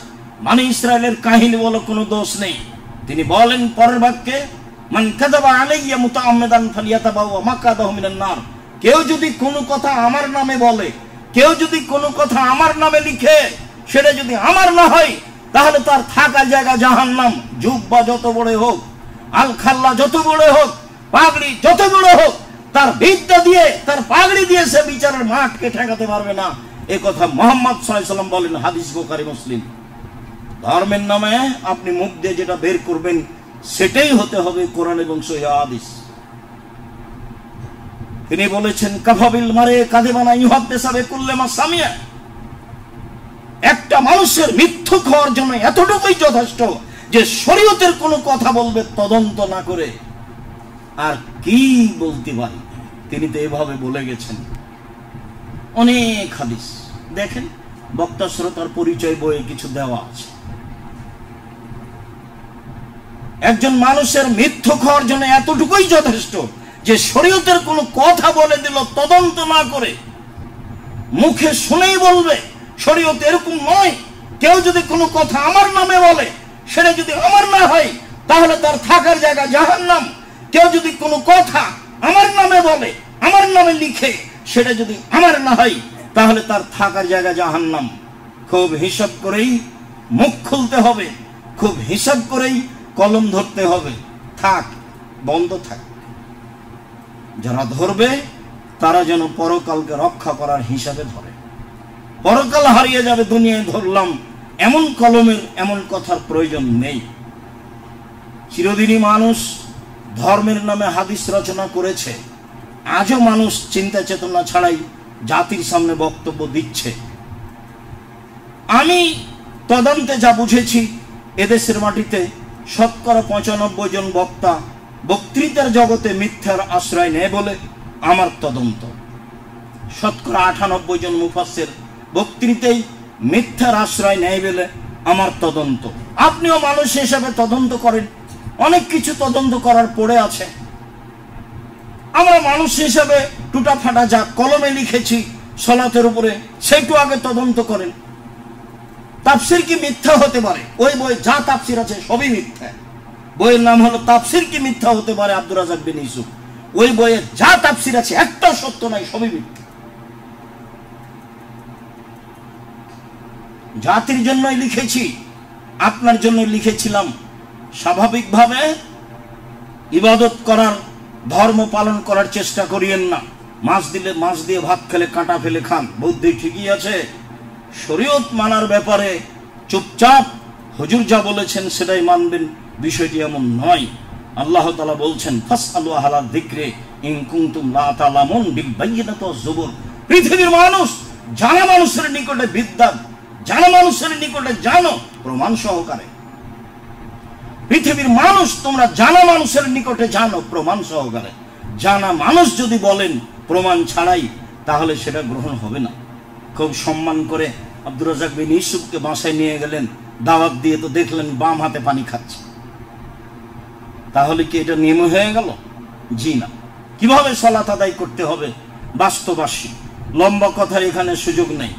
বানি ইসরাঈলের কাহিনী বলো, কোনো দোষ নেই। তিনি বলেন পরের বাক্যে, মান কাযাবা আলাইয়া মুতাআম্মিদান ফালিয়াতাবাওয়া মাকাদাহু মিনান নার, কেউ যদি কোনো কথা আমার নামে বলে, কেউ যদি কোনো কথা আমার নামে লিখে, সেটা যদি আমার না হয় তাহলে তার থাকার জায়গা জাহান্নাম। জুব্বা যত বড় হোক, আল খাল্লা যত বড় হোক, পাগড়ি যত বড় হোক, তার বিদ্যা দিয়ে, তার পাগড়ি দিয়ে সে বিচারের মাঠকে ঠেকাতে পারবে না। এ কথা মুহাম্মদ সাল্লাল্লাহু আলাইহি ওয়াসাল্লাম বলেন, হাদিস বুখারী মুসলিম। ধর্মের নামে আপনি মুখ দিয়ে যেটা বের করবেন সেটাই হতে হবে কোরআন এবং সহিহ হাদিস। তিনি বলেছেন, কাফাবিল মারে কাযিবানা ইউহাদ্দিসা বিকুল্লি মা সামিয়া, একটা মানুষের মিথ্যুক হওয়ার জন্য এতটুকুই যথেষ্ট যে শরীয়তের কোনো কথা বলবে তদন্ত না করে। আর কি বলতে পারি, তিনি তো এভাবে বলে গেছেন। অনেক হাদিস দেখেন, বক্তা শ্রোতার পরিচয় বইয়ে কিছু দেওয়া আছে। একজন মানুষের মিথ্যুক হওয়ার জন্য এতটুকুই যথেষ্ট যে শরীয়তের কোনো কথা বলে দিল তদন্ত না করে, মুখে শুনেই বলবে শরীয়ত এরকম নয়। কেউ যদি কোনো কথা আমার নামে বলে, সেটা যদি আমার না হয় তাহলে তার থাকার জায়গা জাহান্নাম। কেউ যদি কোনো কথা আমার নামে বলে, আমার নামে লিখে, সেটা যদি আমার না হয় তাহলে তার থাকার জায়গা জাহান্নাম। খুব হিসাব করেই মুখ খুলতে হবে, খুব হিসাব করেই কলম ধরতে হবে। থাক, বন্ধ থাক। যারা ধরবে তারা যেন পরকালকে রক্ষা করার হিসাবে ধরে। পরকাল হারিয়ে যাবে, দুনিয়ায় ধরলাম, এমন কলমের, এমন কথার প্রয়োজন নেই। চিরদিনই মানুষ ধর্মের নামে হাদিস রচনা করেছে, আজও মানুষ চিন্তা চেতনা ছাড়াই জাতির সামনে বক্তব্য দিচ্ছে। আমি তদন্তে যা বুঝেছি, এদেশের মাটিতে শতকরা ৯৫ জন বক্তা বক্তৃতার জগতে মিথ্যার আশ্রয় নেয় বলে আমার তদন্ত। শতকরা ৯৮ জন মুফাসসির বক্তৃতাই মিথ্যার আশ্রয় নেয় বলে আমার তদন্ত। আপনিও মানুষ হিসেবে তদন্ত করেন, অনেক কিছু তদন্ত করার পড়ে আছে। আমরা মানুষ হিসেবে টুটা ফাটা যা কলমে লিখেছি সালাতের উপরে, সেইটু আগে তদন্ত করেন। তাফসীর কি মিথ্যা হতে পারে? ওই বই যা তাফসীর আছে সবই মিথ্যা। বইয়ের নাম হলো তাফসীর কি মিথ্যা হতে পারে, আব্দুর রাজ্জাক বিন ইউসুফ। ওই বইয়ে যা তাফসীর আছে একটাও সত্য নাই, সবই মিথ্যা। জাতির জন্যই লিখেছি, আপনার জন্য লিখেছিলাম, স্বাভাবিকভাবে ইবাদত করার, ধর্ম পালন করার চেষ্টা করিয়েন না। মাছ দিলে মাছ দিয়ে ভাত খেলে কাঁটা ফেলে খান, বুদ্ধি ঠিকই আছে। শরীয়ত মানার ব্যাপারে চুপচাপ হুজুর যা বলেছেন সেটাই মানবেন, বিষয়টি এমন নয়। আল্লাহ তাআলা বলছেন ফাসআলু আহলা যিকরি ইন কুনতুম লা তা'লামুন বিল বায়িনাতি ওয়াজ জুবুর। পৃথিবীর মানুষ জানা মানুষের নিকটে বিদ্যা, জানা মানুষের নিকটে জানো প্রমাণ সহকারে। পৃথিবীর মানুষ তোমরা জানা মানুষের নিকটে জানো প্রমাণ সহকারে। জানা মানুষ যদি বলেন প্রমাণ ছাড়াই, তাহলে সেটা গ্রহণ হবে না। খুব সম্মান করে আব্দুর রাজ্জাক বিন ইউসুফকে বাসায় নিয়ে গেলেন, দাওয়াত দিয়ে তো দেখলেন বাম হাতে পানি খাচ্ছে, তাহলে কি এটা নিয়ম হয়ে গেল? জি না। কিভাবে সালাত আদায় করতে হবে বাস্তবাসী, লম্বা কথার এখানে সুযোগ নেই।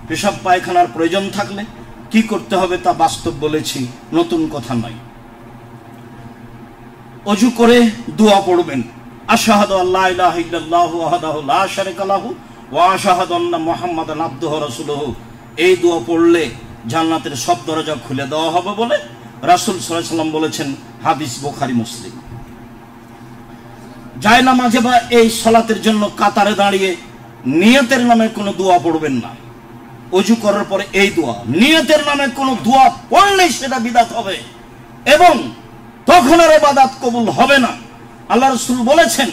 পেশাব পায়খানার প্রয়োজন থাকলে কি করতে হবে তা বাস্তব বলেছি, নতুন কথা নয়। অজু করে দোয়া পড়বেন, আশহাদু আল্লা ইলাহা ইল্লাল্লাহু ওয়াহদাহু লা শারীকা লাহু ওয়া আশহাদু আন্না মুহাম্মাদান আবদুহু ওয়া রাসূলুহু। এই দোয়া পড়লে জান্নাতের সব দরজা খুলে দেওয়া হবে বলে রাসূল সাল্লাল্লাহু আলাইহি ওয়াসাল্লাম বলেছেন, হাদিস বুখারী মুসলিম। জায়নামাজে বা এই সালাতের জন্য কাতারে দাঁড়িয়ে নিয়তের নামে কোনো দোয়া পড়বেন না। অজু করার পরে এই দোয়া, নিয়তের নামে কোনো দোয়া পড়লেই সেটা বিদআত হবে এবং তখন আর ইবাদত কবুল হবে না। আল্লাহ রাসূল বলেছেন,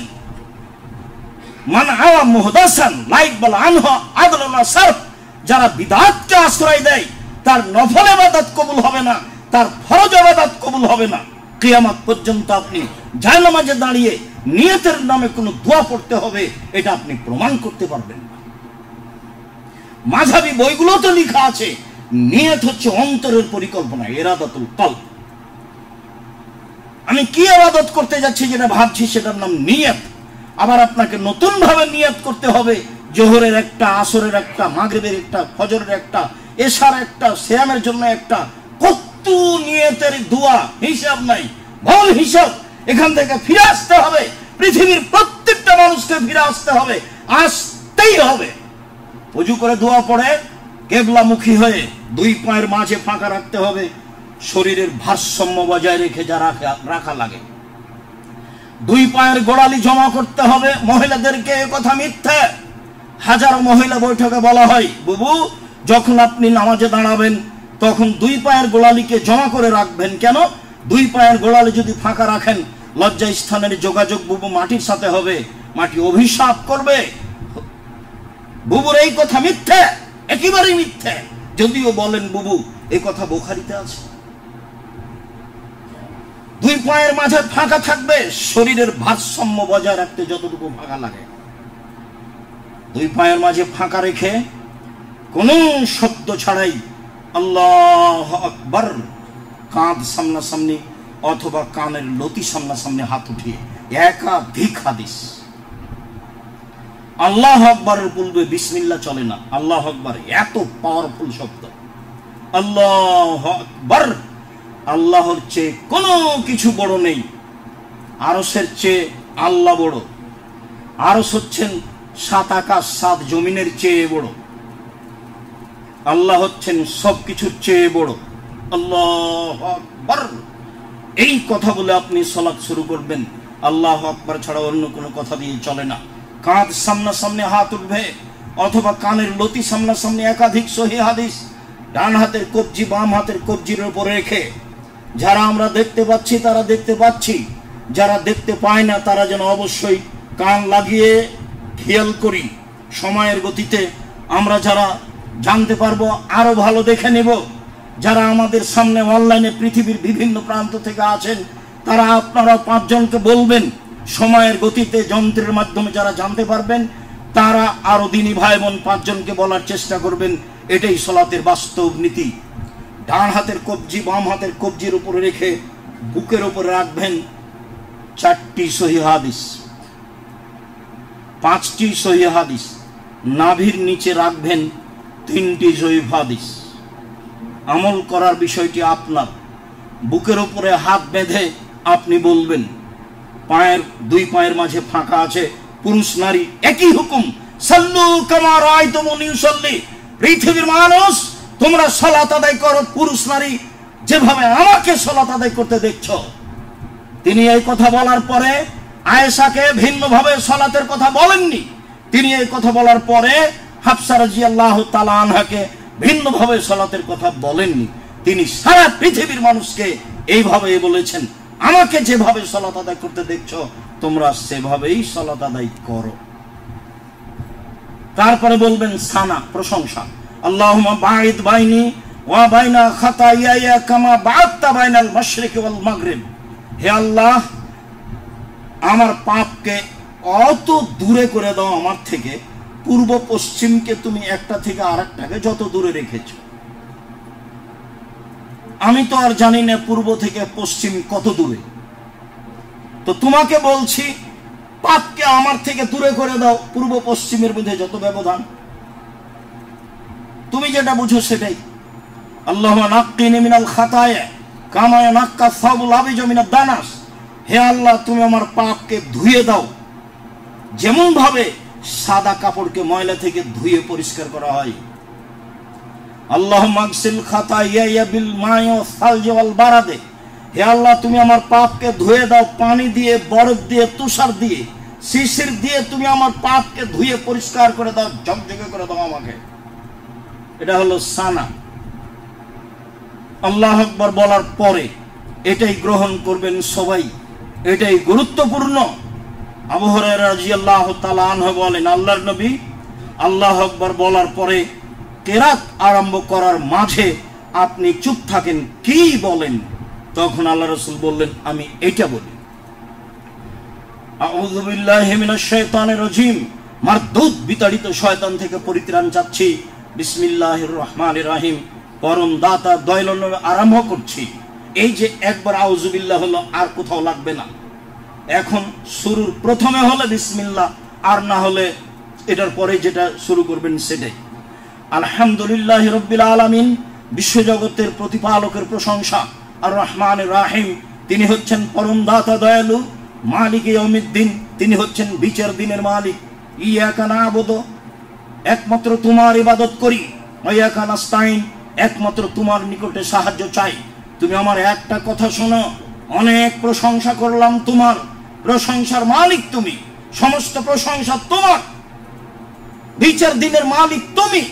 মান আওয়া মুহদাসান লা ইকবাল আনহু আদলুন সারফ। যারা বিদআতকে আশ্রয় দেয় তার নফল ইবাদত কবুল হবে না, তার ফরজ ইবাদত কবুল হবে না। কিয়ামত পর্যন্ত আপনি জায়নামাজে দাঁড়িয়ে নিয়তের নামে কোনো দোয়া পড়তে হবে, এটা আপনি প্রমাণ করতে পারবেন না। মাযহাবী বইগুলোতে লেখা আছে নিয়ত হচ্ছে অন্তরের পরিকল্পনা, ইরাদাতুল কলব। আমি কি ইবাদত করতে যাচ্ছি যেটা ভাবছি সেটার নাম নিয়ত। আবার আপনাকে নতুন ভাবে নিয়ত করতে হবে, জোহরের একটা, আসরের একটা, মাগরিবের একটা, ফজরের একটা, এশার একটা, সিয়ামের জন্য একটা। কত নিয়তের দোয়া, হিসাব নাই, ভুল হিসাব। এখান থেকে ফিরে আসতে হবে, পৃথিবীর প্রত্যেকটা মানুষকে ফিরে আসতে হবে, আসতেই হবে। ওযু করে দোয়া পড়ে কিবলামুখী হয়ে দুই পায়ের মাঝে ফাঁকা রাখতে হবে, শরীরের ভারসাম্য বজায় রেখে যা রাখা লাগে। দুই পায়ের গোড়ালি জমা করতে হবে। মহিলাদেরকে এ কথা মিথ্যা। হাজারো মহিলা বৈঠকে বলা হয়, বুবু যখন আপনি নামাজে দাঁড়াবেন তখন দুই পায়ের গোড়ালিকে জমা করে রাখবেন। কেন? দুই পায়ের গোড়ালি যদি ফাঁকা রাখেন, লজ্জা স্থানের যোগাযোগ বুবু মাটির সাথে হবে, মাটি অভিশাপ করবে। বুবুর এই কথা মিথ্যা, একেবারেই মিথ্যা। যদিও বলেন বুবু, এই কথা বুখারীতে আছে। দুই পায়ের মাঝে ফাঁকা থাকবে, শরীরের ভারসাম্য বজায় রাখতে যতটুকু ফাঁকা লাগে। দুই পায়ের মাঝে ফাঁকা রেখে কোনো শব্দ ছাড়াই আল্লাহু আকবার, কাঁধ সামনাসামনি অথবা কানের লতি সামনাসামনি হাত উঠিয়ে। একাধিক হাদিস। আল্লাহু আকবারের পূর্বে বিসমিল্লাহ চলে না। আল্লাহু আকবার এত পাওয়ারফুল শব্দ। আল্লাহু আকবার, আল্লাহর চেয়ে কোনো কিছু বড় নেই। আরশের চেয়ে আল্লাহ বড়। আরশ হচ্ছেন 7 আকাশ 7 জমিনের চেয়ে বড়। আল্লাহ হচ্ছেন সবকিছুর চেয়ে বড়। আল্লাহু আকবার, এই কথা বলে আপনি সালাত শুরু করবেন। আল্লাহু আকবার ছাড়া অন্য কোনো কথা দিয়ে চলে না। কাঁধ সামনাসামনি হাত উঠবে অথবা কানের লতি সামনাসামনি। একাধিক সহিহ হাদিস। ডান হাতের কবজি বাম হাতের কবজির উপর রেখে, যারা আমরা দেখতে পাচ্ছি তারা দেখতে পাচ্ছি, যারা দেখতে পায় না তারা যেন অবশ্যই কান লাগিয়ে খেয়াল করি। সময়ের গতিতে আমরা যারা জানতে পারবো আরো ভালো দেখে নেব। যারা আমাদের সামনে অনলাইনে পৃথিবীর বিভিন্ন প্রান্ত থেকে আছেন, তারা আপনারা 5 জনকে বলবেন। সময়ের গতিতে যন্ত্রের মাধ্যমে যারা জানতে পারবেন তারা আরো দিনী ভাই বোন 5 জনকে বলার চেষ্টা করবেন। এটাই সালাতের বাস্তব নীতি। ডান হাতের কবজি বাম হাতের কবজির উপরে রেখে বুকের উপরে রাখবেন 4টি সহিহ হাদিস, 5টি সহিহ হাদিস। নাভির নিচে রাখবেন 3টি সহিহ হাদিস। আমল করার বিষয়টি আপনার। বুকের উপরে হাত বেঁধে আপনি বলবেন, দুই পায়ের মাঝে ফাঁকা আছে, পুরুষ নারী একই হুকুম। সাল্লু কামা রাআইতুমুনি উসাল্লি। পৃথিবীর মানুষ তোমরা সালাত আদায় করো, পুরুষ নারী যেভাবে আমাকে সালাত আদায় করতে দেখছো। তিনি এই কথা বলার পরে আয়েশাকে ভিন্নভাবে সালাতের কথা বলেননি। তিনি এই কথা বলার পরে হাফসা রাদিয়াল্লাহু তাআলা আনহাকে ভিন্নভাবে সালাতের কথা বলেননি। তিনি সারা পৃথিবীর মানুষকে এইভাবে বলেছেন, আমাকে যেভাবে সালাত আদায় করতে দেখছো তোমরা সেভাবেই সালাত আদায় করো। তারপরে বলবেন সানা, প্রশংসা। আল্লাহুম্মা বাঈদ বাইনি ওয়া বাইনা খাতায়ায়া কামা বা'আদতা বাইনাল মাশরিকি ওয়াল মাগরিব। হে আল্লাহ, আমার পাপকে অত দূরে করে দাও আমার থেকে, পূর্ব পশ্চিমকে তুমি একটা থেকে আরেকটাকে যত দূরে রেখেছো। আমি তো আর জানি না পূর্ব থেকে পশ্চিম কত দূরে, তো তোমাকে বলছি পাপকে আমার থেকে দূরে করে দাও, পূর্ব পশ্চিমের মধ্যে যত ব্যবধান, তুমি যেটা বুঝো সেটাই। আল্লাহুম্মা নাক্কিনি মিনাল খাতায়া কামা ইয়ানাক্কা সাবুল আবিজু মিনাদ দানাস। হে আল্লাহ, তুমি আমার পাপকে ধুয়ে দাও যেমন ভাবে সাদা কাপড়কে ময়লা থেকে ধুয়ে পরিষ্কার করা হয়। আল্লাহুম্মা আগসিল খাতায়ায়া বিল মা'i ওয়াস সালজি ওয়াল বারাদে। হে আল্লাহ, তুমি আমার পাপকে ধুয়ে দাও পানি দিয়ে, বরফ দিয়ে, তুষার দিয়ে, শিশির দিয়ে তুমি আমার পাপকে ধুয়ে পরিষ্কার করে দাও, ঝকঝকে করে দাও আমাকে। এটা হলো সানা। আল্লাহু আকবার বলার পরে এটাই গ্রহণ করবেন সবাই, এটাই গুরুত্বপূর্ণ। আবু হুরায়রা রাদিয়াল্লাহু তাআলা আনহু বলেন, আল্লাহর নবী আল্লাহু আকবার বলার পরে কেরাত আরম্ভ করার মাঝে আপনি চুপ থাকেন, কি বলেন? তখন আল্লাহ রাসূল বললেন, আমি এটা বলি, আউযু বিল্লাহি মিনাশ শাইতানির রাজিম, মারদুদ বিতাড়িত শয়তান থেকে পরিত্রাণ চাচ্ছি, বিসমিল্লাহির রহমানির রহিম, পরম দাতা দয়ালু নামে আরম্ভ করছি। এই যে একবার আউযু বিল্লাহ হলো, আর কোথাও লাগবে না। এখন শুরুর প্রথমে হলে বিসমিল্লাহ, আর না হলে এটার পরে যেটা শুরু করবেন সেটাই। আলহামদুলিল্লাহি রাব্বিল আলামিন, বিশ্বজগতের প্রতিপালকের প্রশংসা। আর রহমানির রহিম, তিনি হচ্ছেন পরম দাতা দয়ালু। মালিক ইয়াউমিদ্দিন, তিনি হচ্ছেন বিচার দিনের মালিক। ইয়াকা না'বুদু, একমাত্র তোমার ইবাদত করি। ওয়া ইয়াকা নাস্তাইন, একমাত্র তোমার নিকটে সাহায্য চাই। তুমি আমার একটা কথা শোনো, অনেক প্রশংসা করলাম তোমার, প্রশংসার মালিক তুমি, সমস্ত প্রশংসা তোমার, বিচার দিনের মালিক তুমি,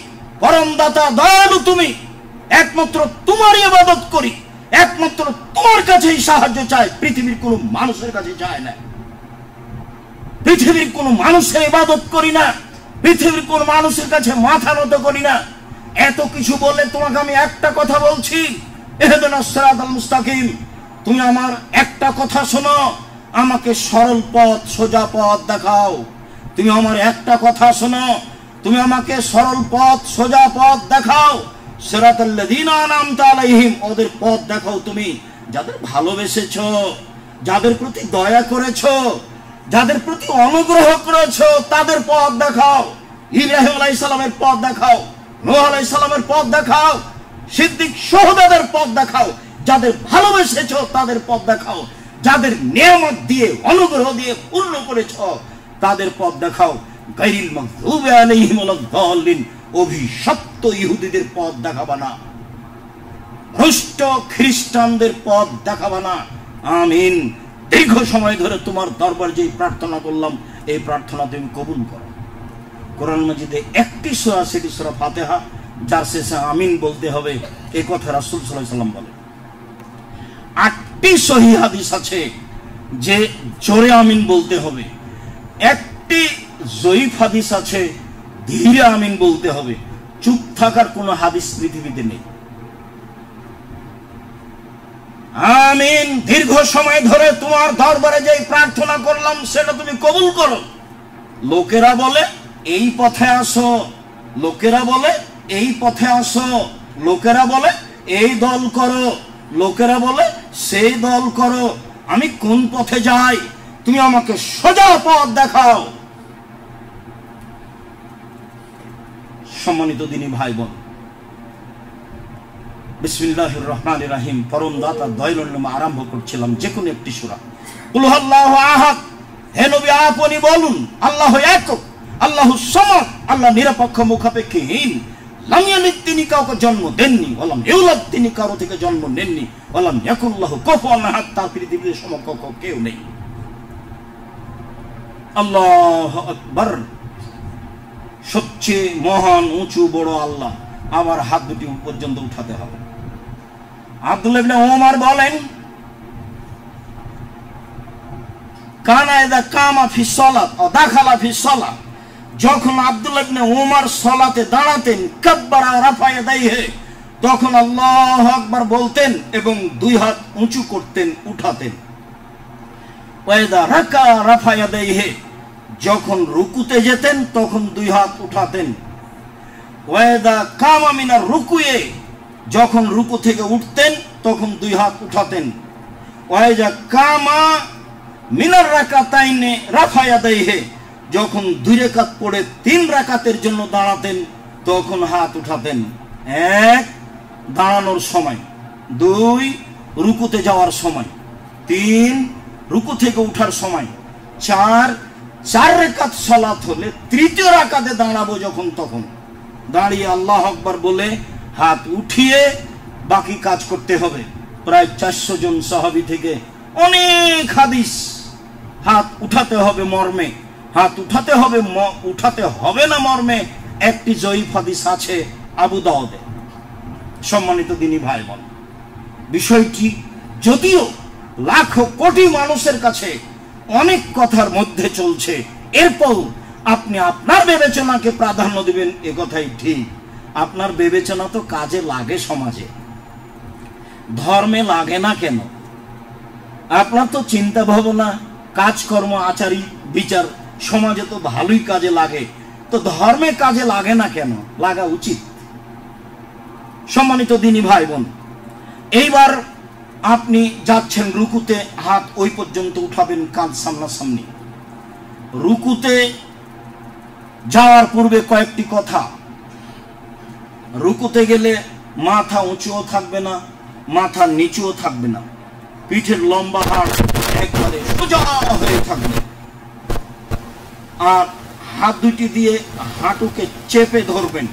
পরম দাতা দয়ালু তুমি, একমাত্র তোমারই ইবাদত করি, একমাত্র তোমার কাছেই সাহায্য চাই, পৃথিবীর কোন মানুষের কাছে চায় না। পৃথিবীর কোন মানুষের ইবাদত করি না, পৃথিবীর কোন মানুষের কাছে মাথা নত করি না। এত কিছু বলে তোমাকে আমি একটা কথা বলছি, ইহদিনাস সিরাতাল মুস্তাকিম, তুমি আমার একটা কথা শোনো, আমাকে সরল পথ, সোজা পথ দেখাও। তুমি আমার একটা কথা শোনো, তুমি আমাকে সরল পথ, সোজা পথ দেখাও। সিরাতাল লাযিনা আন'আমতা আলাইহিম, ওদের পথ দেখাও তুমি, যাদের ভালোবেসেছো, যাদের প্রতি দয়া করেছো, যাদের প্রতি অনুগ্রহ করেছো, তাদের পথ দেখাও। ইব্রাহিম আলাইহিস সালামের পথ দেখাও, নূহ আলাইহিস সালামের পথ দেখাও, সিদ্দিক শুহাদাদের পথ দেখাও। যাদের ভালোবেসেছো তাদের পথ দেখাও, যাদের নিয়ামত দিয়ে, অনুগ্রহ দিয়ে পূর্ণ করেছো তাদের পথ দেখাও। গায়রিল মাগদুবি আলাইহিম ওয়ালাদ-দাল্লিন, অভিশপ্ত ইহুদিদের পথ দেখাবা না, ভ্রষ্ট খ্রিস্টানদের পথ দেখাবা না। আমিন। দীর্ঘ সময় ধরে তোমার দরবার যে প্রার্থনা করলাম, এই প্রার্থনা তুমি কবুল করো। কোরআন মাজিদে একটি সূরা, সেটি সূরা ফাতিহা, যার শেষে আমিন বলতে হবে, এই কথা রাসূল সাল্লাল্লাহু আলাইহি ওয়াসাল্লাম বলেন। 8টি সহিহ হাদিস আছে যে জোরে আমিন বলতে হবে, একটি জয়ীফ হাদিস আছে ধীরে আমিন বলতে হবে। চুপ থাকার কোনো হাদিস পৃথিবীতে নেই। আমিন। দীর্ঘ সময় ধরে তোমার দরবারে যে প্রার্থনা করলাম সেটা তুমি কবুল করো। লোকেরা বলে এই পথে আসো, লোকেরা বলে এই পথে আসো, লোকেরা বলে এই দল করো, লোকেরা বলে সেই দল করো। আমি কোন পথে যাই? তুমি আমাকে সোজা পথ দেখাও। সম্মানিত দিনী ভাই বোন, বিসমিল্লাহির রহমানির রহিম, পরম দাতা দয়ালুর নামে আরম্ভ করছিলাম যে কোনো একটি সূরা। কুল হুয়াল্লাহু আহাদ, হে নবী আপনি বলুন, আল্লাহু একক, আল্লাহু সামাদ, আল্লাহ নিরপেক্ষ মুখাপেক্ষীহীন, লাম ইয়ালিদ, তিনি কাউকে জন্ম দেননি, ওয়ালাম ইউলাদ, তিনি কারো থেকে জন্ম নেননি, ওয়ালাম ইয়াকুল লাহু কুফুয়ান আহাদ, তার পৃথিবীতে সমকক্ষ কেউ নেই। আল্লাহু আকবার। সবচেয়ে মহান, উঁচু, বড় আল্লাহ। আবার হাত দুটি পর্যন্ত উঠাতে হবে। আব্দুল্লাহ ইবনে ওমর বলেন, কানা ইযা কামা ফি সালাত ও দাখালা ফি সালাত, যখন আব্দুল্লাহ ইবনে ওমর সালাতে দাঁড়াতেন, কাব্বারা রাফা ইয়াদাইহি, তখন আল্লাহু আকবার বলতেন এবং দুই হাত উঁচু করতেন, উঠাতেন। ওয়া ইযা রাকা রাফা ইয়াদাইহি, যখন রুকুতে যেতেন তখন দুই হাত উঠাতেন। ওয়া ইযা কামা মিনার রুকুয়ে, যখন রুকু থেকে উঠতেন তখন দুই হাত উঠাতেন। ওয়া ইযা কামা মিনার রাকাতাইনে রাফা ইয়াদাইহি, যখন 2 রাকাত পড়ে 3 রাকাতের জন্য দাঁড়াতেন তখন হাত উঠাতেন। 1 দাঁড়ানোর সময়, 2 রুকুতে যাওয়ার সময়, 3 রুকু থেকে উঠার সময়, 4 রাকাত সালাত হলে তৃতীয় রাকাতে দাঁড়াবো যখন, তখন দাঁড়িয়ে আল্লাহু আকবার বলে হাত উঠিয়ে বাকি কাজ করতে হবে। প্রায় 400 জন সাহাবী থেকে অনেক হাদিস, হাত উঠাতে হবে মর্মে, হাত উঠাতে হবে, উঠাতে হবে না মর্মে একটি জয়ীফ হাদিস আছে আবু দাউদে। সম্মানিত দিনী ভাই বোন, বিষয়টি যদিও লাখো কোটি মানুষের কাছে অনেক কথার মধ্যে চলছে, এরপর আপনি আপনার বিবেচনাকে প্রাধান্য দিবেন, এ কথাই ঠিক। আপনার বিবেচনা তো কাজে লাগে, সমাজে, ধর্মে লাগে না কেন? আপনার তো চিন্তা ভাবনা, কাজকর্ম, আচারি বিচার সমাজে তো ভালোই কাজে লাগে, তো ধর্মে কাজে লাগে না কেন? লাগা উচিত। সম্মানিত দিনী ভাই বোন, এইবার আপনি যাচ্ছেন রুকুতে, হাত ওই পর্যন্ত উঠাবেন, কাঁধ সামনাসামনি। রুকুতে যাওয়ার পূর্বে কয়েকটি কথা। রুকুতে গেলে মাথা উঁচুও থাকবে না, মাথা নিচুও থাকবে না, পিঠের লম্বা হাড় একবারে সোজা হয়ে থাকবে, আর হাত দুটি দিয়ে হাঁটুকে চেপে ধরবেন।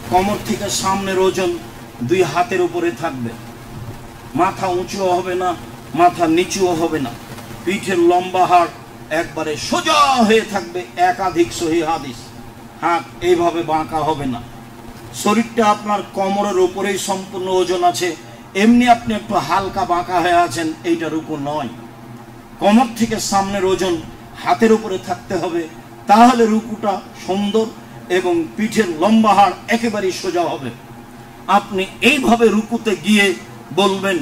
কোমর থেকে সামনের ওজন 2 হাতের উপরে থাকবে। মাথা উঁচুও হবে না, মাথা নিচুও হবে না, পিঠের লম্বা হাড় একবারে সোজা হয়ে থাকবে। একাধিক সহিহ হাদিস। হাত এইভাবে বাঁকা হবে না। শরীরটা আপনার কোমরের উপরেই সম্পূর্ণ ওজন আছে, এমনি আপনি একটু হালকা বাঁকা হয়ে আছেন, এইটা রুকু নয়। কোমর থেকে সামনের ওজন হাতের উপরে থাকতে হবে, তাহলে রুকুটা সুন্দর এবং পিঠের লম্বা হাড় একেবারেই সোজা হবে। আপনি এইভাবে রুকুতে গিয়ে বলবেন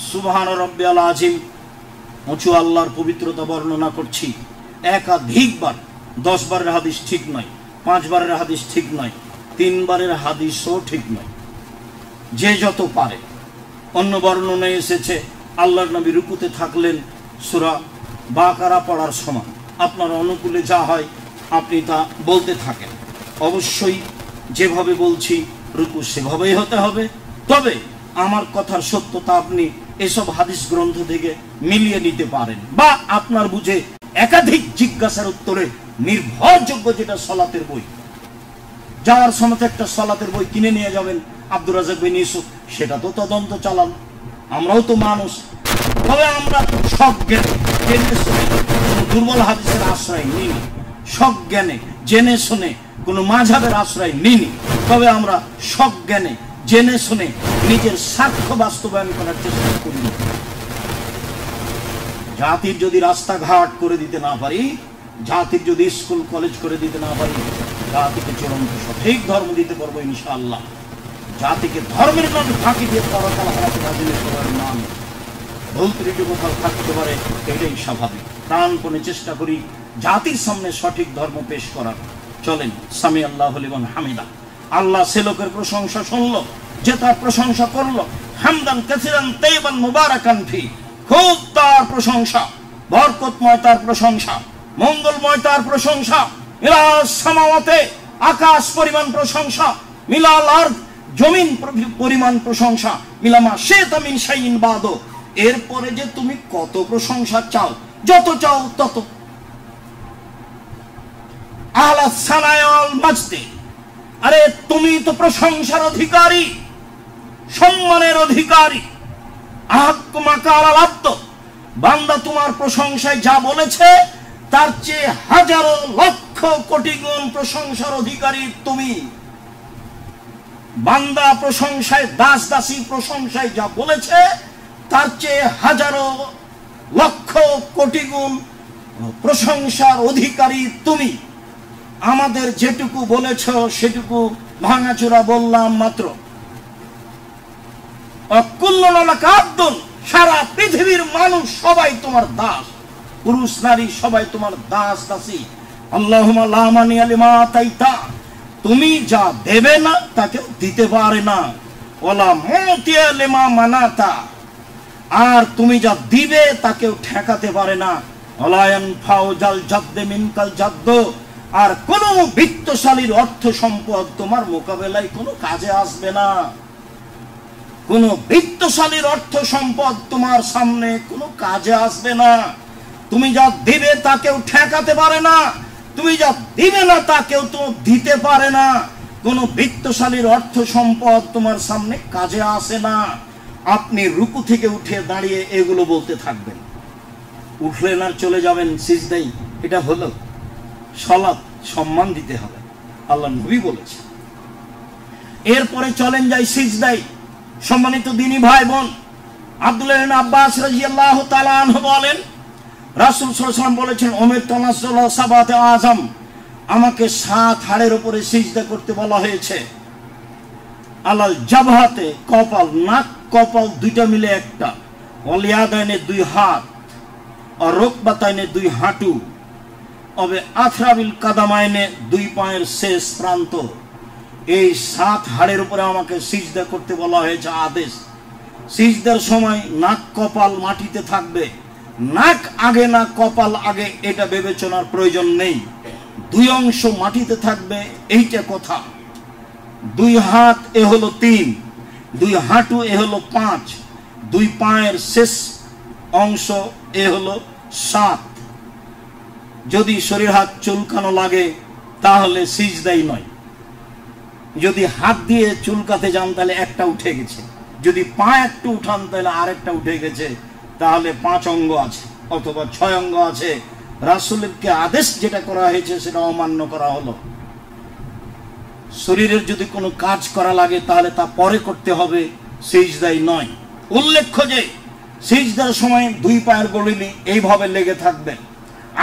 সুবহান রাব্বিয়াল আযীম, উঁচু আল্লাহর পবিত্রতা বর্ণনা করছি। একাধিকবার, 10 বারের হাদিস ঠিক নয়, 5 বারের হাদিস ঠিক নয়, 3 বারের হাদিসও ঠিক নয়, যে যত পারে। অন্য বর্ণনায় এসেছে আল্লাহর নবী রুকুতে থাকলেন সূরা বাকারা পড়ার সময়। আপনার অনুকূলে যা হয় আপনি তা বলতে থাকেন। অবশ্যই যেভাবে বলছি রুকু সেভাবেই হতে হবে, তবে আমার কথার সত্যতা আপনি এসব হাদিস গ্রন্থ থেকে মিলিয়ে নিতে পারেন, বা আপনার বুঝে একাধিক জিজ্ঞাসার উত্তরে নির্ভরযোগ্য যেটা সালাতের বই, যাওয়ার সময় একটা সালাতের বই কিনে নিয়ে যাবেন আব্দুর রাজ্জাক বিন ইউসুফ, সেটা তো তদন্ত চালান। আমরাও তো মানুষ, তবে আমরা সব জ্ঞানে জেনে শুনে কোনো দুর্বল হাদিসের আশ্রয় নিইনি, সব জ্ঞানে জেনে শুনে কোনো মাযহাবের আশ্রয় নিইনি, তবে আমরা সব জ্ঞানে জেনে শুনে নিজের স্বার্থ বাস্তবায়ন করার চেষ্টা করি। জাতির যদি রাস্তাঘাট করে দিতে না পারি, জাতির যদি স্কুল কলেজ করে দিতে না পারি, জাতিকে চূড়ান্ত সঠিক ধর্ম দিতে পারবো ইনশাআল্লাহ। জাতিকে ধর্মের নামে ফাঁকি দিয়ে পরকাল হারাতে রাজি করার নাম, ভুল ত্রুটি কোথাও থাকতে পারে, এটাই স্বাভাবিক। প্রাণপণে চেষ্টা করি জাতির সামনে সঠিক ধর্ম পেশ করার। চলেন সামি আল্লাহু লিমান হামিদা। আল্লাহ সে লোকের প্রশংসা শুনল যে তার প্রশংসা করলো, হামদান কাসিরান তাইয়িবান মুবারাকান ফি, খুব তার প্রশংসা, বরকতময় তার প্রশংসা, মঙ্গলময় তার প্রশংসা। ইলাস সামাওয়াতে, আকাশ পরিমাণ প্রশংসা, মিলাল আরদ, জমিন পরিমাণ প্রশংসা, মিলামা শাইতা মিন শাইইন বাদো। এরপরে যে তুমি কত প্রশংসা চাও, যত চাও তত। আহলা সানায় ওয়াল মাজদি, আরে তুমি তো প্রশংসার অধিকারী, সম্মানের অধিকারী। বান্দা তোমার প্রশংসায় যা বলেছে তার চেয়ে হাজারো লক্ষ কোটি গুণ প্রশংসার অধিকারী তুমি। বান্দা প্রশংসায়, দাস দাসী প্রশংসায় যা বলেছে তার চেয়ে হাজারো লক্ষ কোটি গুণ প্রশংসার অধিকারী তুমি। আমাদের যেটুকু বলেছ সেটুকু ভাঙাচোরা বললাম মাত্র। সারা পৃথিবীর মানুষ সবাই তোমার দাস, পুরুষ নারী সবাই তোমার দাস দাসী। আল্লাহুম্মা লা মানিয়া লিমা আতাইতা, তুমি যা দেবে না তাকে দিতে পারে না। ওয়ালা মুতিয়া লিমা মানাতা, আর তুমি যা দিবে তাকেও ঠেকাতে পারে না। ওয়ালা ইয়ানফাউ জাল জাদ্দে মিনকাল জাদ্দ, আর কোন বিত্তশালীর অর্থ সম্পদ তোমার মোকাবেলায় কোনো কাজে আসবে না। কোন বিত্তশালীর অর্থ সম্পদ তোমার সামনে কোনো কাজে আসবে না। তুমি যা দিবে তাকেও ঠেকাতে পারে না, তুমি যা দিবে না তাকেও তো দিতে পারে না। কোন বিত্তশালীর অর্থ সম্পদ তোমার সামনে কাজে আসে না। আপনি রুকু থেকে উঠে দাঁড়িয়ে এগুলো বলতে থাকবেন, উঠলেন আর চলে যাবেন সিজদায়, এটা হলো সালাত? সম্মান দিতে হবে, আল্লাহ নবী বলেছে। এরপরে চলেন যাই সিজদায়। সম্মানিত দ্বীনী ভাই বোন, আব্দুল্লাহ ইবনে আব্বাস রাদিয়াল্লাহু তাআলা আনহু বলেন, রাসূল সাল্লাল্লাহু আলাইহি ওয়াসাল্লাম বলেছেন, উমিরতু তানাজ্জুলা সাবাতে আযম, আমাকে 7 হাড়ের উপরে সিজদা করতে বলা হয়েছে। আলাল জাবহাতে, কপাল, নাক কপাল দুইটা মিলে একটা, ওয়াল ইয়াদাইনে 2 হাত, আর রুকবাতাইনে 2 হাঁটু, অবে আথরাবিল কাদামাইনে 2 পায়ের শেষ প্রান্ত। এই 7 হাড়ের উপরে আমাকে সিজদা করতে বলা হয়েছে আদেশ। সিজদার সময় নাক কপাল মাটিতে থাকবে, নাক আগে না কপাল আগে এটা বিবেচনার প্রয়োজন নেই, 2 অংশ মাটিতে থাকবে, এইটা কথা। 2 হাত এ হলো 3, 2 হাঁটু এ হলো 5, 2 পায়ের শেষ অংশ এ হলো 7। যদি শরীর হাত চুলকানো লাগে তাহলে সিজদাই নয়। যদি হাত দিয়ে চুলকাতে যান তাহলে একটা উঠে গেছে, যদি পা একটু উঠান তাহলে আরেকটা উঠে গেছে, তাহলে 5 অঙ্গ আছে অথবা 6 অঙ্গ আছে। রাসূলকে আদেশ যেটা করা হয়েছে সেটা অমান্য করা হলো। শরীরের যদি কোনো কাজ করা লাগে তাহলে তা পরে করতে হবে, সিজদাই নয়। উল্লেখ্য যে সিজদার সময় 2 পায়ের গোড়ালি এইভাবে লেগে থাকবে।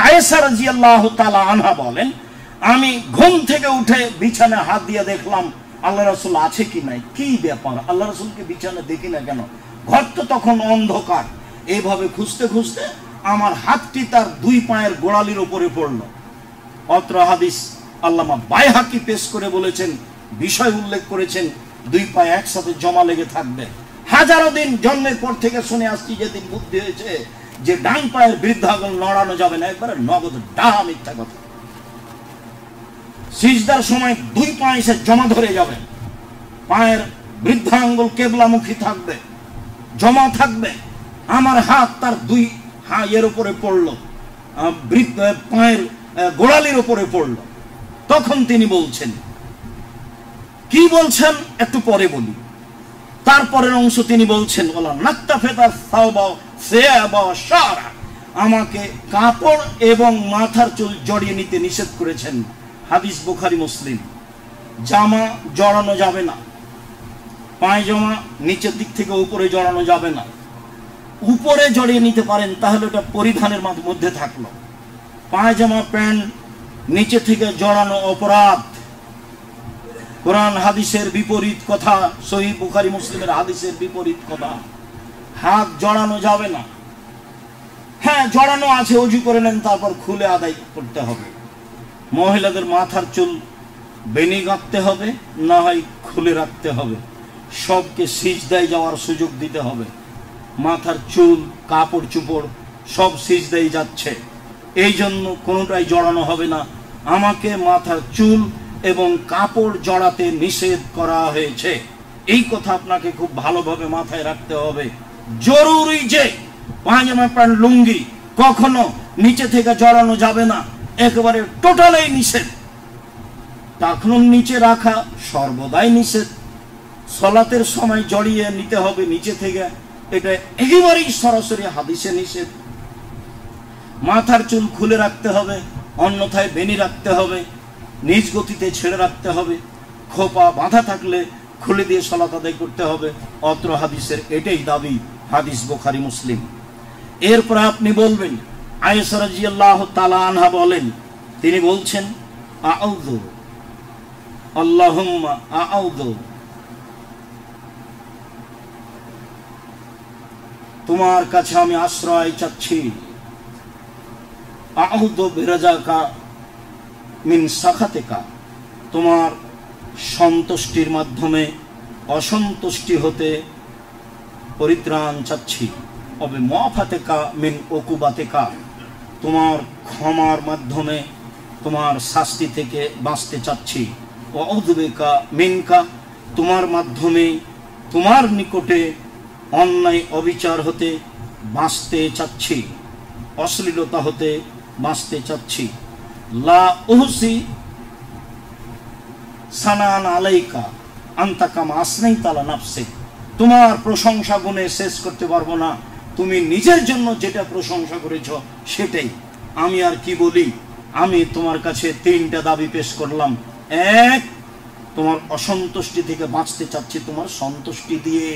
আয়েশা রাদিয়াল্লাহু তাআলা আনহা বলেন, আমি ঘুম থেকে উঠে বিছানায় হাত দিয়ে দেখলাম আল্লাহ রাসূল আছে কি নাই, কি ব্যাপার, আল্লাহ রাসূলকে বিছানায় দেখি না কেন, ঘর তো তখন অন্ধকার। এইভাবে খুঁজতে খুঁজতে আমার হাতটি তার 2 পায়ের গোড়ালির উপরে পড়ল। অত্র হাদিস আল্লামা বাইহাকি পেশ করে বলেছেন, বিষয় উল্লেখ করেছেন 2 পায়ে একসাথে জমা লেগে থাকবে। হাজারো দিন জন্মের পর থেকে শুনে আসছি, যেদিন বুদ্ধি হয়েছে যে ডান পায়ের বৃদ্ধাঙ্গুল নড়ানো যাবে না, একবারে নগদ ডাহা মিথ্যা কথা। সিজদার সময় 2 পা এসে জমা ধরে যাবে, পায়ের বৃদ্ধাঙ্গুল কেবলামুখী থাকবে, জমা থাকবে। আমার হাত তার 2 এর উপরে পড়লো, পায়ের গোড়ালির উপরে পড়লো। তখন তিনি বলছেন, কি বলছেন একটু পরে বলি। তারপরের অংশ তিনি বলছেন, ওলা নাক্তাফেতা সাওবা সিয়াবা শারা, আমাকে কাপড় এবং মাথার চুল জড়িয়ে নিতে নিষেধ করেছেন। হাদিস বুখারী মুসলিম। জামা জড়ানো যাবে না, পায়জামা নিচের দিক থেকে উপরে জড়ানো যাবে না। উপরে জড়িয়ে নিতে পারেন তাহলে ওটা পরিধানের মধ্যে থাকলো। পায়জামা প্যান্ট নিচে থেকে জড়ানো অপরাধ, কোরআন হাদিসের বিপরীত কথা, সহিহ বুখারী মুসলিমের হাদিসের বিপরীত কথা। হাত জড়ানো যাবে না। হ্যাঁ, জড়ানো আছে, ওযু করে নেন, তারপর খুলে আদায় করতে হবে। মহিলাদের মাথার চুল বেনি গাঁথতে হবে, না হয় খুলে রাখতে হবে। সবকে সিজদায় যাওয়ার সুযোগ দিতে হবে। মাথার চুল, কাপড় চুপড় সব সিজদায় যাচ্ছে, এই জন্য কোনোটাই জড়ানো হবে না। আমাকে মাথার চুল এবং কাপড় জড়াতে নিষেধ করা হয়েছে। এই কথা আপনাকে খুব ভালোভাবে মাথায় রাখতে হবে। জরুরি যে পায়জামা প্যান্ট লুঙ্গি কখনো নিচে থেকে জড়ানো যাবে না, একেবারে টোটালি নিষেধ। টাকনুর নিচে রাখা সর্বদাই নিষেধ। সলাতের সময় জড়িয়ে নিতে হবে নিচে থেকে, এটা একেবারেই সরাসরি হাদিসে নিষেধ। মাথার চুল খুলে রাখতে হবে, অন্যথায় বেনি রাখতে হবে, নিজ গতিতে ছেড়ে রাখতে হবে। খোপা বাঁধা থাকলে খুলে দিয়ে সালাত আদায় করতে হবে। অত্র হাদিসের এটাই দাবি, হাদিস বুখারী মুসলিম। এরপর আপনি বলবেন, আয়েশা রাদিয়াল্লাহু তাআলা আনহা বলেন, তিনি বলছেন, আউযু আল্লাহুম্মা আউযু, তোমার কাছে আমি আশ্রয় চাচ্ছি, আউযু বিরাজাকা মিন সাখাতিকা, তোমার সন্তুষ্টির মাধ্যমে অসন্তুষ্টি হতে পরিত্রাণ চাচ্ছি, অবে মুআফাতিকা মিন উকুবাতিকা, তোমার ক্ষমার মাধ্যমে তোমার শাস্তি থেকে বাঁচতে চাচ্ছি, ও আউযুবিকা মিনকা, তোমার মাধ্যমে তোমার নিকটে অন্যায় অবিচার হতে বাঁচতে চাচ্ছি, অশ্লীলতা হতে বাঁচতে চাচ্ছি। লা উহসি সানান আলাইকা আনতা কামা আসনাইতা আলা নাফসিক, তোমার প্রশংসা গুণে শেষ করতে পারবো না, তুমি নিজের জন্য যেটা প্রশংসা করেছ সেটাই। আমি আর কি বলি, আমি তোমার কাছে তিনটা দাবি পেশ করলাম। এক, তোমার অসন্তুষ্টি থেকে বাঁচতে চাচ্ছি তোমার সন্তুষ্টি দিয়ে।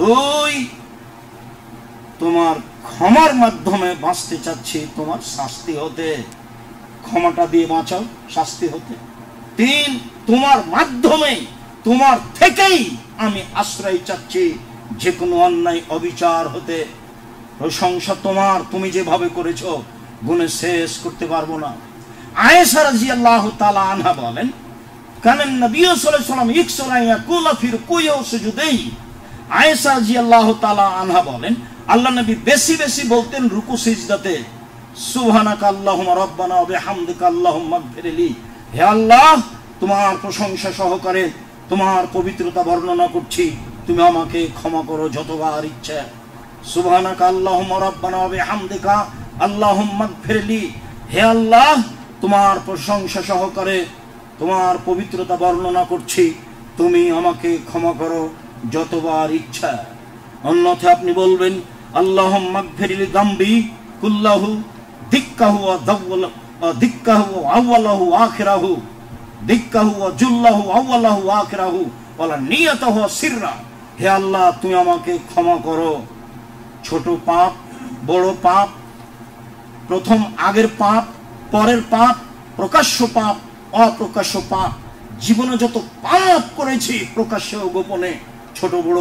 দুই, তোমার ক্ষমার মাধ্যমে বাঁচতে চাচ্ছি তোমার শাস্তি হতে, ক্ষমাটা দিয়ে বাঁচাও শাস্তি হতে। তিন, তোমার মাধ্যমে তোমার থেকেই আমি আশ্রয় চাচ্ছি যে কোনো অন্যায় অবিচার হতে। প্রশংসা তোমার, তুমি যেভাবে করেছো গুণে শেষ করতে পারবো না। আয়েশা রাদিয়াল্লাহু তাআলা আনহা বলেন, কানান নবী সাল্লাল্লাহু আলাইহি ওয়াসাল্লাম ইয়াকসুরা ইয়াকুলা ফি রুকুই ওয়া সুজুদাই। আয়েশা রাদিয়াল্লাহু তাআলা আনহা বলেন, আল্লাহ নবী বেশি বেশি বলতেন রুকু সিজদাতে, সুবহানাকা আল্লাহুম্মা রাব্বানা ওয়া বিহামদিকা আল্লাহুম্মা গফিরলি, হে আল্লাহ তোমার প্রশংসা সহকারে তোমার পবিত্রতা বর্ণনা করছি, তুমি আমাকে ক্ষমা করো যতবার ইচ্ছা। সুবহানাকা আল্লাহুম্মা রাব্বানা ওয়া বিহামদিকা আল্লাহুম্মা গফিরলি, হে আল্লাহ তোমার প্রশংসা সহকারে তোমার পবিত্রতা বর্ণনা করছি, তুমি আমাকে ক্ষমা করো যতবার ইচ্ছা। অন্যথায় আপনি বলবেন, আল্লাহুম্মা গফিরলি যামবি কুল্লাহু দিক্কাহু ওয়া দিক্কাহু আউওয়ালাহু আখিরাহু, দিক্কাহু ওয়া জুল্লাহু আউওয়ালাহু আখিরাহু ওয়ালা নিয়াতাহু সিররা, হে আল্লাহ তুমি আমাকে ক্ষমা করো ছোট পাপ, বড় পাপ, প্রথম আগের পাপ, পরের পাপ, প্রকাশ্য পাপ, অপ্রকাশ্য পাপ, জীবনে যত পাপ করেছি প্রকাশ্য ও গোপনে, ছোট বড়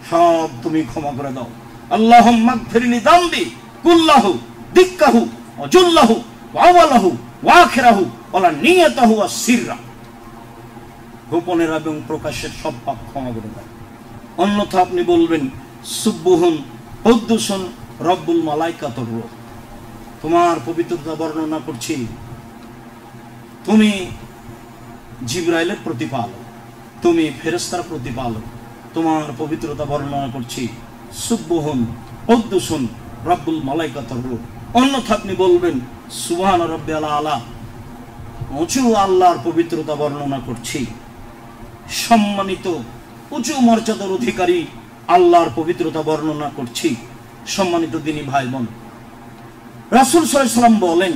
সব তুমি ক্ষমা করে দাও। আল্লাহুম্মা গফিরলি যামবি কুল্লাহু দিক্কাহু ওয়া জুল্লাহু ওয়া আউওয়ালাহু ওয়া আখিরাহু ওয়ালা নিয়াতাহু ওয়া সিররা, গোপনের এবং প্রকাশের সব পাপ ক্ষমা করে দাও। অন্যথা আপনি বলবেন, সুবহুন কুদ্দুসুন রব্বুল মালাইকাতুর রূহ, তোমার পবিত্রতা বর্ণনা করছি, তুমি জিবরাইলের প্রতিপালক, তুমি ফেরেশতার প্রতিপালক, তোমার পবিত্রতা বর্ণনা করছি, সুবহুন কুদ্দুসুন রব্বুল মালাইকাতুর রূহ। অন্যথা আপনি বলবেন, সুবহান রাব্বিয়াল আলা, উঁচু আল্লাহর পবিত্রতা বর্ণনা করছি, সম্মানিত উঁচু মর্যাদার অধিকারী আল্লাহর পবিত্রতা বর্ণনা করছি। সম্মানিত দিনী ভাই বোন, রাসূল সাল্লাল্লাহু আলাইহি ওয়াসাল্লাম বলেন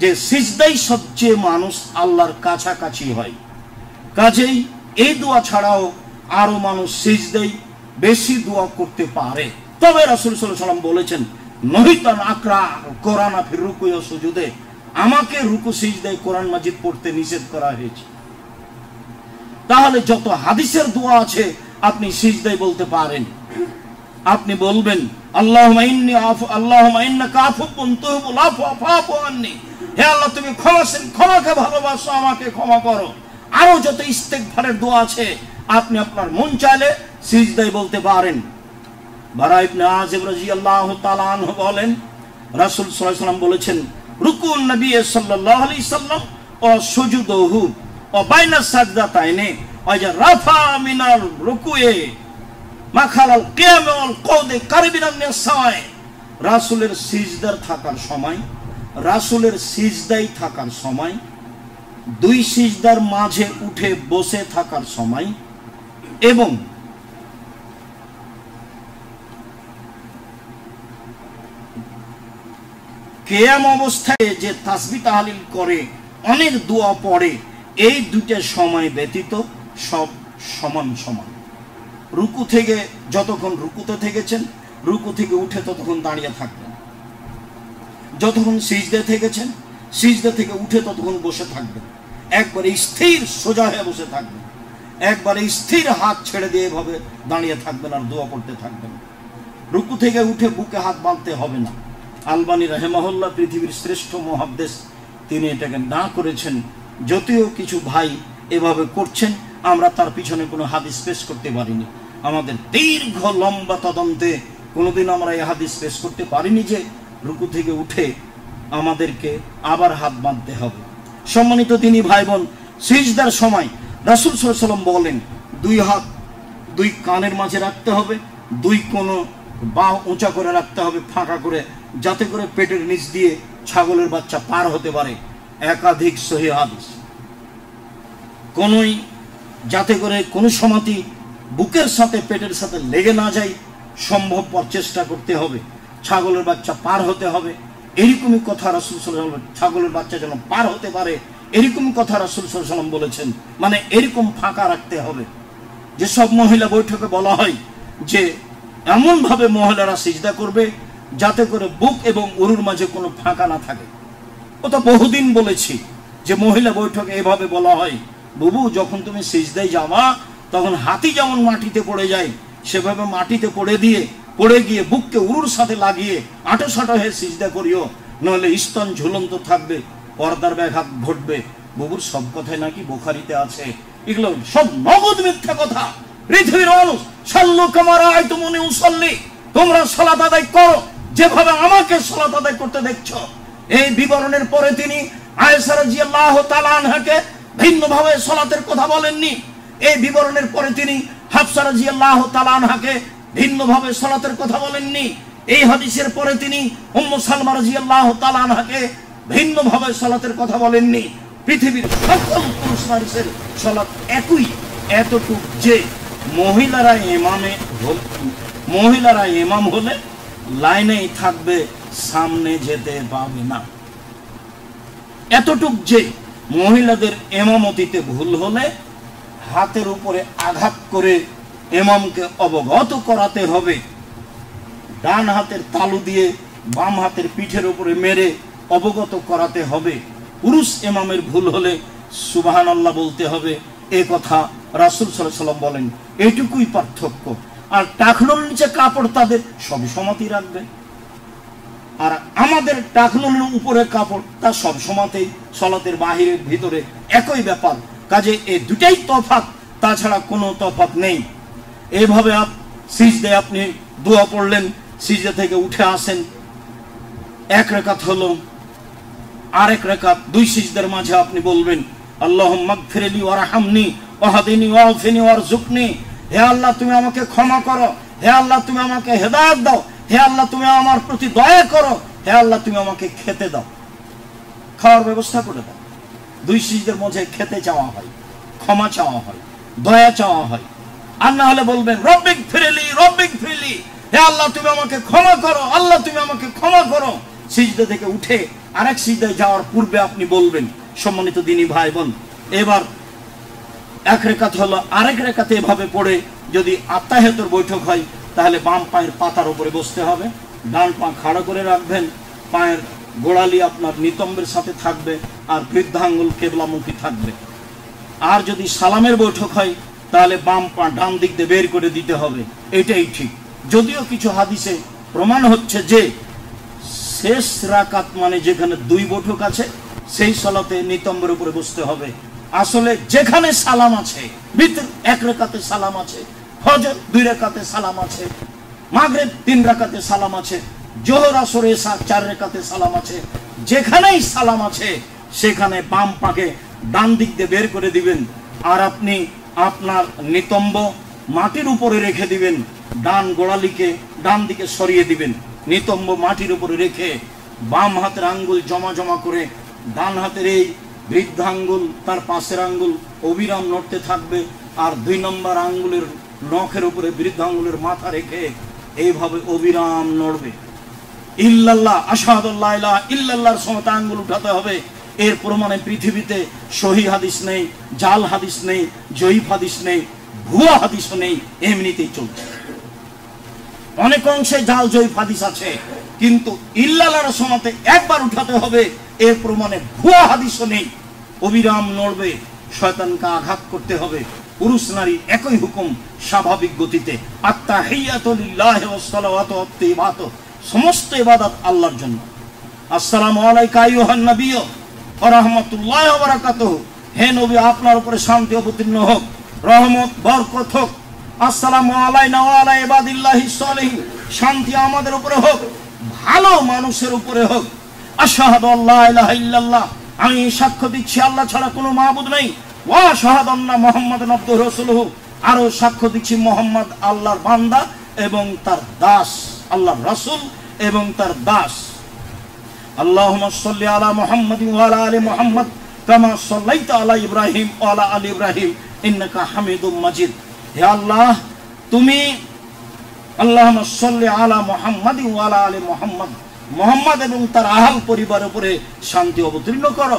যে সিজদাই সবচেয়ে মানুষ আল্লাহর কাছাকাছি হয়, কাজেই এই দোয়া ছাড়াও আরো মানুষ সিজদাই বেশি দোয়া করতে পারে। তবে রাসূল সাল্লাল্লাহু আলাইহি ওয়াসাল্লাম বলেছেন, নহিতান আকরা কোরআন ফির রুকুই ওয়া সুজুদে, আমাকে রুকু সিজদায় কোরআন মাজিদ পড়তে নিষেধ করা হয়েছে। তাহলে যত হাদিসের দোয়া আছে আপনি সিজদায় বলতে পারেন। আপনি বলবেন, আল্লাহুম্মা ইন্নী আফু, আল্লাহুম্মা ইন্নাকা আফুউন তুহিব্বুল আফওয়া ফাফু আন্নী, হে আল্লাহ তুমি ক্ষমাশীল, ক্ষমাকে ভালোবাসো, আমাকে ক্ষমা করো। আরো যত ইস্তেগফারের দোয়া আছে আপনি আপনার মন চাইলে সিজদায় বলতে পারেন। বারা ইবনে আযিব রাদিয়াল্লাহু তাআলা আনহু বলেন, রাসূল সাল্লাল্লাহু আলাইহি ওয়াসাল্লাম বলেছেন, রুকুন নবী সাল্লাল্লাহু আলাইহি সাল্লাম ও সুজুদুহু ও বাইনা সাজদাতাইনি ওয়া রাফা মিনাল রুকুয়ে মাখালাল কিয়াম ওয়াল কওদে কারিবিনান নিসাই, রাসূলের সিজদার থাকার সময়, রাসূলের সিজদায় থাকার সময় দুই সিজদার মাঝে উঠে বসে থাকার সময় এবং কিয়াম অবস্থায় যে তাসবিহ তাহলিল করে, অনেক দোয়া পড়ে, এই দুটো সময় ব্যতীত সব সমান সমান। রুকু থেকে যতক্ষণ রুকুতে থেকেছেন, রুকু থেকে উঠে ততক্ষণ দাঁড়িয়ে থাকবেন। যতক্ষণ সিজদা থেকেছেন, সিজদা থেকে উঠে ততক্ষণ বসে থাকবেন। একবারে স্থির সোজা হয়ে বসে থাকবেন, একবারে স্থির হাত ছেড়ে দিয়ে এভাবে দাঁড়িয়ে থাকবেন আর দোয়া করতে থাকবেন। রুকু থেকে উঠে বুকে হাত বাঁধতে হবে না। আলবানী রাহিমাহুল্লাহ পৃথিবীর শ্রেষ্ঠ মুহাদ্দিস, তিনি এটাকে না করেছেন। যদিও কিছু ভাই এভাবে করছেন, আমরা তার পিছনে কোনো হাদিস পেশ করতে পারিনি। আমাদের দীর্ঘ লম্বা তদন্তে কোনোদিন আমরা এই হাদিস পেশ করতে পারিনি যে রুকু থেকে উঠে আমাদেরকে আবার হাত বাঁধতে হবে। সম্মানিত দিনী ভাই বোন, সিজদার সময় রাসূল সাল্লাল্লাহু আলাইহি ওয়াসাল্লাম বলেন, দুই হাত দুই কানের মাঝে রাখতে হবে, দুই কোনো বাঁ উঁচা করে রাখতে হবে ফাঁকা করে, যাতে করে পেটের নিচ দিয়ে ছাগলের বাচ্চা পার হতে পারে। একাধিক সহিহ হাদিস। কোনোই যাতে করে কোনো সময়ই বুকের সাথে পেটের সাথে লেগে না যায়, সম্ভবপর চেষ্টা করতে হবে। ছাগলের বাচ্চা পার হতে হবে, এরকমই কথা রাসূল সাল্লাল্লাহু আলাইহি ওয়াসাল্লাম, ছাগলের বাচ্চা যেন পার হতে পারে এরকমই কথা রাসূল সাল্লাল্লাহু আলাইহি ওয়াসাল্লাম বলেছেন। মানে এরকম ফাঁকা রাখতে হবে। যে সব মহিলা বৈঠকে বলা হয় যে এমনভাবে মহিলারা সিজদা করবে যাতে করে বুক এবং উরুর মাঝে কোনো ফাঁকা না থাকে। ও তো বহুদিন বলেছি যে মহিলা বৈঠকে এভাবে বলা হয়, বুবু যখন তুমি সিজদায় যাওয়া তখন হাতি যেমন মাটিতে পড়ে যায় সেভাবে মাটিতে পড়ে গিয়ে বুককে উরুর সাথে লাগিয়ে আঁটো হয়ে সিজদা করিও, নইলে স্তন ঝুলন্ত থাকবে, পর্দার ব্যাঘাত ঘটবে। বুবুর সব কথাই নাকি বুখারীতে আছে। এগুলো সব নগদ মিথ্যা কথা। পৃথিবীর মানুষ সাল্লু কামা রাআইতুমুনি উসাল্লি, তোমরা সালাত আদায় করো যেভাবে আমাকে সালাত আদায় করতে দেখছো। এই বিবরণের পরে তিনি আয়েশা রাদিয়াল্লাহু তাআলা আনহাকে ভিন্নভাবে সালাতের কথা বলেননি। এই বিবরণের পরে তিনি হাফসা রাদিয়াল্লাহু তাআলা আনহাকে ভিন্নভাবে সালাতের কথা বলেননি। এই হাদিসের পরে তিনি উম্মু সালমা রাদিয়াল্লাহু তাআলা আনহাকে ভিন্নভাবে সালাতের কথা বলেননি। পৃথিবীর সকল পুরুষ নারীদের সালাত একই, এতটুকু যে মহিলারা ইমাম হলে লাইনেই থাকবে, সামনে যেতে পাবে না। এতটুক যে মহিলাদের ইমামতিতে ভুল হলে হাতের উপরে আঘাত করে ইমামকে অবগত করাতে হবে। ডান হাতের তালু দিয়ে বাম হাতের পিঠের উপরে মেরে অবগত করাতে হবে। পুরুষ ইমামের ভুল হলে সুবহানাল্লাহ বলতে হবে। এ কথা রাসূল সাল্লাল্লাহু আলাইহি ওয়াসাল্লাম বলেন। এইটুকুই পার্থক্য। আর টাকনুর নিচে কাপড় তাদের সব সময়ই রাখবে, আর আমাদের টাকনুর উপরে কাপড় তা সব সময়তেই সালাতের বাহিরের ভিতরে একই ব্যাপার। কাজে এই দুটাই তফাৎ, তাছাড়া কোনো তফাৎ নেই। এইভাবে সিজদায় আপনি দোয়া পড়লেন, সিজদা থেকে উঠে আসেন, এক রাকাত হলো, আরেক রাকাত দুই সিজদার মাঝে আপনি বলবেন আল্লাহুম্মা গফিরলি ওয়ারহামনি ওয়াহদিনি ওয়াগফিরনি ওয়ারযুকনি। হে আল্লাহ তুমি আমাকে ক্ষমা করো, হে আল্লাহ তুমি আমাকে হেদায়েত দাও, হে আল্লাহ তুমি আমার প্রতি দয়া করো, হে আল্লাহ তুমি আমাকে খেতে দাও, খাওয়ার ব্যবস্থা করে দাও। দুই সিজদার মাঝে খেতে চাওয়া হয়, ক্ষমা চাওয়া হয়, দয়া চাওয়া হয়। আর না হলে বলবেন রব্বিক ফিরলি, হে আল্লাহ তুমি আমাকে ক্ষমা করো, আল্লাহ তুমি আমাকে ক্ষমা করো। সিজদা থেকে উঠে আরেক সিজদায় যাওয়ার পূর্বে আপনি বলবেন। সম্মানিত দিনী ভাই বোন, এবার এক রেখাত হলো, আরেক রেখাতে এভাবে পড়ে যদি আত্তাহিয়াতুর বৈঠক হয় তাহলে বাম পায়ের পাতার উপরে বসতে হবে, ডান পা খাড়া করে রাখবেন, পায়ের গোড়ালি আপনার নিতম্বের সাথে থাকবে আর বৃদ্ধাঙ্গুল কেবলামুখী থাকবে। আর যদি সালামের বৈঠক হয় তাহলে বাম পা ডান দিক দিয়ে বের করে দিতে হবে, এটাই ঠিক। যদিও কিছু হাদিসে প্রমাণ হচ্ছে যে শেষ রাকাত মানে যেখানে দুই বৈঠক আছে সেই সালাতে নিতম্বের উপরে বসতে হবে। আসলে যেখানে সালাম আছে, ভিতর এক রাকাতে সালাম আছে, ফজর দুই রাকাতে সালাম আছে, মাগরিব তিন রাকাতে সালাম আছে, জোহর আসর এশা চার রাকাতে সালাম আছে, যেখানেই সালাম আছে সেখানে বাম পাকে ডান দিক দিয়ে বের করে দিবেন। আর আপনি আপনার নিতম্ব মাটির উপরে রেখে দিবেন, ডান গোড়ালিকে ডান দিকে সরিয়ে দিবেন, নিতম্ব মাটির উপরে রেখে বাম হাতের আঙ্গুল জমা করে ডান হাতের এই বৃদ্ধাঙ্গুল তার পাশের আঙ্গুল অবিরাম নড়তে থাকবে, আর 2 নম্বর আঙ্গুলের নখের উপরে বৃদ্ধাঙ্গুলের মাথা রেখে এইভাবে অবিরাম নড়বে। ইল্লাল্লাহ, আশহাদু আল্লা ইলাহা ইল্লাল্লাহর সমত আঙ্গুল উঠাতে হবে। এর প্রমাণে পৃথিবীতে সহি হাদিস নেই, জাল হাদিস নেই, জয়ীফ হাদিস নেই, ভুয়া হাদিসও নেই, এমনিতেই চলছে। অনেক অংশে জাল জয়ীফ হাদিস আছে, কিন্তু ইল্লাল্লাহর সমাতে একবার উঠাতে হবে, এর প্রমাণে ভুয়া হাদিসও নেই। অবিরাম নড়বে, শয়তানকে আঘাত করতে হবে। পুরুষ নারী একই হুকুম, স্বাভাবিক গতিতে। আত্তাহিয়াতু লিল্লাহি ওয়াস সালাওয়াতু ওয়াত তাইয়্যিবাতু, সমস্ত ইবাদত আল্লাহর জন্য। আসসালামু আলাইকা আইয়ুহান নবী ওয়া রাহমাতুল্লাহি ওয়া বারাকাতুহু, হে নবী আপনার উপরে শান্তি অবতীর্ণ হোক, রহমত বরকত হোক। আসসালামু আলাইনা ওয়া আলা ইবাদিল্লাহিস সালিহিন, শান্তি আমাদের উপরে হোক, ভালো মানুষের উপরে হোক। আশহাদু আল্লা ইলাহা ইল্লাল্লাহ, আমি সাক্ষ্য দিচ্ছি আল্লাহ ছাড়া কোনো মাবুদ নেই। ওয়া আশহাদু আন্না মুহাম্মাদান আবদুহু ওয়া রাসূলুহু, আরো সাক্ষ্য দিচ্ছি মুহাম্মদ আল্লাহর বান্দা এবং তার দাস, আল্লাহর রাসূল এবং তার দাস। আল্লাহুম্মা সাল্লি আলা মুহাম্মাদিন ওয়া আলা আলি মুহাম্মাদ কামা সাল্লাইতা আলা ইব্রাহিম ওয়া আলা আলি ইব্রাহিম ইন্নাকা হামিদুম মাজিদ। হে আল্লাহ, তুমি আল্লাহুম্মা সাল্লি আলা মুহাম্মাদিন ওয়া আলা আলি মুহাম্মাদ, মুহাম্মদ এবং তার আহল পরিবারের উপরে শান্তি অবতীর্ণ করো,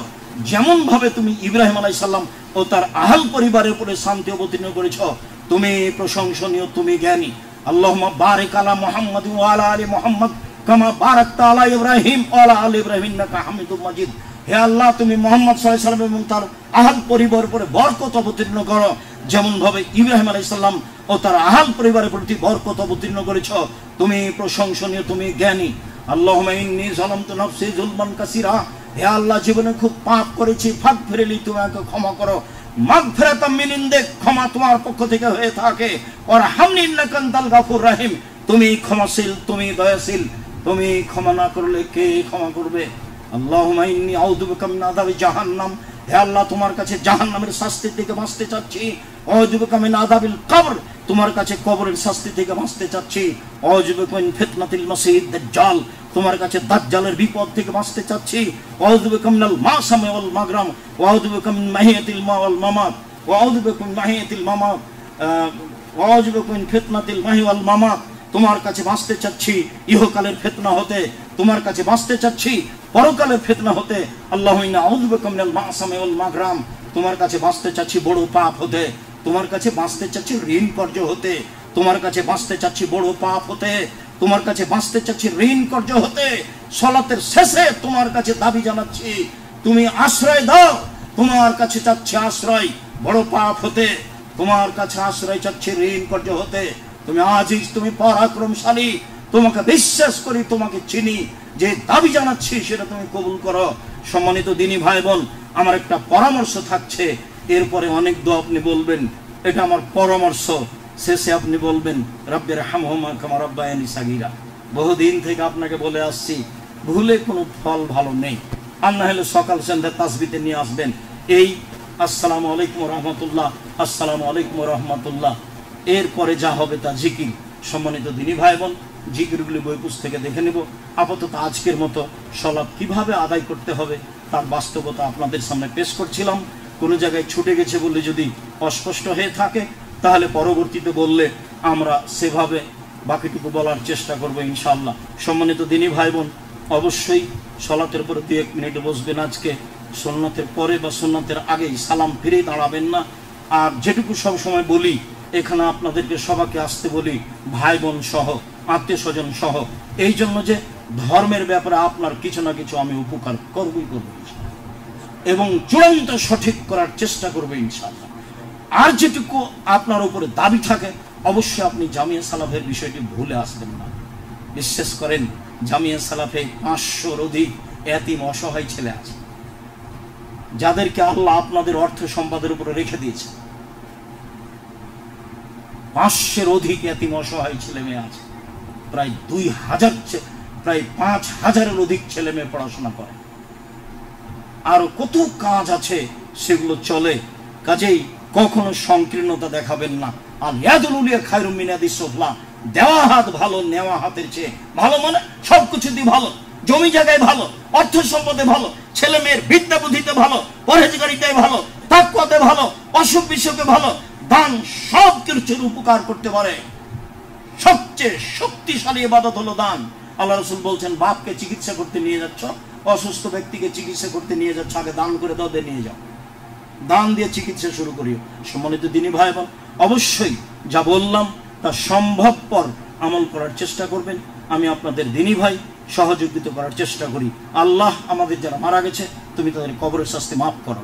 যেমন ভাবে তুমি ইব্রাহিম আলাইহিস সালাম ও তার আহল পরিবারের উপরে শান্তি অবতীর্ণ করেছো। তুমি প্রশংসনীয়, তুমি জ্ঞানী। আল্লাহুম্মা বারিক আলা মুহাম্মাদিন ওয়া আলা আলি মুহাম্মাদ কামা বারাকতা আলা ইব্রাহিম ওয়া আলা আলি ইব্রাহিম ইন্নাকা হামিদুম মাজিদ। হে আল্লাহ, তুমি মুহাম্মদ সাল্লাল্লাহু আলাইহি ওয়াসাল্লাম এবং তার আহল পরিবারের উপরে বরকত অবতীর্ণ করো, যেমন ভাবে ইব্রাহিম আলাইহিস সালাম ও তার আহল পরিবারের প্রতি বরকত অবতীর্ণ করেছো। তুমি প্রশংসনীয়, তুমি জ্ঞানী। আল্লাহুম্মা ইন্নী যালামতু নাফসি যুলমান কাসীরা, হে আল্লাহ, জীবনে খুব পাপ করেছি, ফাগফিরলি, তুমি আমাকে ক্ষমা করো। মাগফিরাতাম মিন ইনদিক, ক্ষমা তোমার পক্ষ থেকে হয়ে থাকে। ওয়ারহামনি ইন্নাকা আনতাল গাফুর রহিম, তুমি ক্ষমাশীল, তুমি দয়াশীল, তুমি ক্ষমা না করলে কে ক্ষমা করবে। আল্লাহুম্মা ইন্নী আউযু বিকা মিন আযাবি জাহান্নাম, হে আল্লাহ, তোমার কাছে জাহান্নামের শাস্তি থেকে বাঁচতে চাচ্ছি। আউযু বিকা মিন আযাবিল কবর, তোমার কাছে কবরের শাস্তি থেকে বাঁচতে চাচ্ছি। আউযু বিকা মিন ফিতনাতিল মাসীহিদ দাজ্জাল, তোমার কাছে দাজ্জালের বিপদ থেকে বাঁচতে চাচ্ছি। আউযু বিকা মিনাল মাসামি ওয়াল মাগরাম, আউযু বিকা মিন মাহিয়াতিল মা ওয়াল মামাত, আউযু বিকা মিন মাহিয়াতিল মামাত, আউযু বিকা মিন ফিতনাতিল মাহি ওয়াল মামাত, তোমার কাছে বাঁচতে চাচ্ছি ইহকালের ফিতনা হতে, তোমার কাছে বাঁচতে চাচ্ছি পরকালের ফিতনা হতে। আল্লাহুম্মা আউযু বিকা মিনাল মাসামি ওয়াল মাগরাম, তোমার কাছে বাঁচতে চাচ্ছি বড় পাপ হতে, তোমার কাছে বাঁচতে চাচ্ছি ঋণ কর্জ হতে, তোমার কাছে বাঁচতে চাচ্ছি বড় পাপ হতে, তোমার কাছে বাঁচতে চাচ্ছি ঋণ কর্জ হতে। সালাতের শেষে তোমার কাছে দাবি জানাচ্ছি, তুমি আশ্রয় দাও, তোমার কাছে চাচ্ছি আশ্রয় বড় পাপ হতে, তোমার কাছে আশ্রয় চাচ্ছি ঋণ কর্জ হতে। তুমি আজিজ, তুমি পরাক্রমশালী, তোমাকে বিশ্বাস করি, তোমাকে চিনি, যে দাবি জানাচ্ছি সেটা তুমি কবুল করো। সম্মানিত দিনী ভাই বোন, আমার একটা পরামর্শ থাকছে, এরপরে অনেক দোয়া আপনি বলবেন, এটা আমার পরামর্শ। শেষে আপনি বলবেন রাব্বিরহামহুমা কামা রাব্বায়ানি সাগীরা। বহুদিন থেকে আপনাকে বলে আসছি, ভুলে কোনো ফল ভালো নেই। আর না হলে সকাল সন্ধ্যা তাসবিতে নিয়ে আসবেন এই আসসালামু আলাইকুম ওয়া রাহমাতুল্লাহ, আসসালামু আলাইকুম ওয়া রাহমাতুল্লাহ। এরপরে যা হবে তা জিকির। সম্মানিত দিনী ভাই বোন, জিকিরগুলি বই পুস্তকে দেখে নেব। আপাতত আজকের মতো সালাত কিভাবে আদায় করতে হবে তার বাস্তবতা আপনাদের সামনে পেশ করছিলাম। কোনো জায়গায় ছুটে গেছে বলে যদি অস্পষ্ট হয়ে থাকে, তাহলে পরবর্তীতে বললে আমরা সেভাবে বাকিটুকু বলার চেষ্টা করব ইনশাআল্লাহ। সম্মানিত দিনী ভাই বোন, অবশ্যই সালাতের পরে 2-1 মিনিট বসবেন। আজকে সুন্নাতের পরে বা সুন্নাতের আগেই সালাম ফিরেই দাঁড়াবেন না। আর যেটুকু সব সময় বলি, এখানে আপনাদেরকে সবাইকে আসতে বলি, ভাই বোন সহ, আত্মীয় স্বজন সহ, এই জন্য যে ধর্মের ব্যাপারে আপনার কিছু না কিছু আমি উপকার করবই করব এবং চূড়ান্ত সঠিক করার চেষ্টা করবো ইনশাআল্লাহ। আর যেটুকু আপনার উপরে দাবি থাকে, অবশ্যই আপনি জামিয়া সালাফের বিষয়টি ভুলে আসবেন না। বিশ্বাস করেন, জামিয়া সালাফে 500-র অধিক এতিম অসহায় ছেলে আছে, যাদেরকে আল্লাহ আপনাদের অর্থ সম্পদের উপরে রেখে দিয়েছে। 500-র অধিক এতিম অসহায় ছেলে মেয়ে আছে, প্রায় 5,000-এর অধিক ছেলে মেয়ে পড়াশোনা করে। আরো কত কাজ আছে, সেগুলো চলে। কাজেই কখনো সংকীর্ণতা দেখাবেন না। আর ইয়াদুল উলিয়া খায়রুম মিন ইয়াদিস সুফলা, দেওয়া হাত ভালো নেওয়া হাতের চেয়ে ভালো। মানে সবকিছু দিয়ে ভালো, জমি জায়গায় ভালো, অর্থ সম্পদে ভালো, ছেলে মেয়ের বিদ্যা বুদ্ধিতে ভালো, পরহেজগারিতায় ভালো, তাকওয়াতে ভালো, অসুখ বিসুখে ভালো। দান সব কিছুর উপকার করতে পারে। সবচেয়ে শক্তিশালী ইবাদত হলো দান। আল্লাহ রাসূল বলছেন, বাপকে চিকিৎসা করতে নিয়ে যাচ্ছ, অসুস্থ ব্যক্তিকে চিকিৎসা করতে নিয়ে যাচ্ছ, আগে দান করে দাও, দিয়ে নিয়ে যাও। দান দিয়ে চিকিৎসা শুরু করিও। সম্মানিত দিনী ভাই বোন, অবশ্যই যা বললাম তা সম্ভবপর আমল করার চেষ্টা করবেন। আমি আপনাদের দিনী ভাই, সহযোগিতা করার চেষ্টা করি। আল্লাহ আমাদের যারা মারা গেছে, তুমি তাদের কবরের শাস্তি মাফ করো।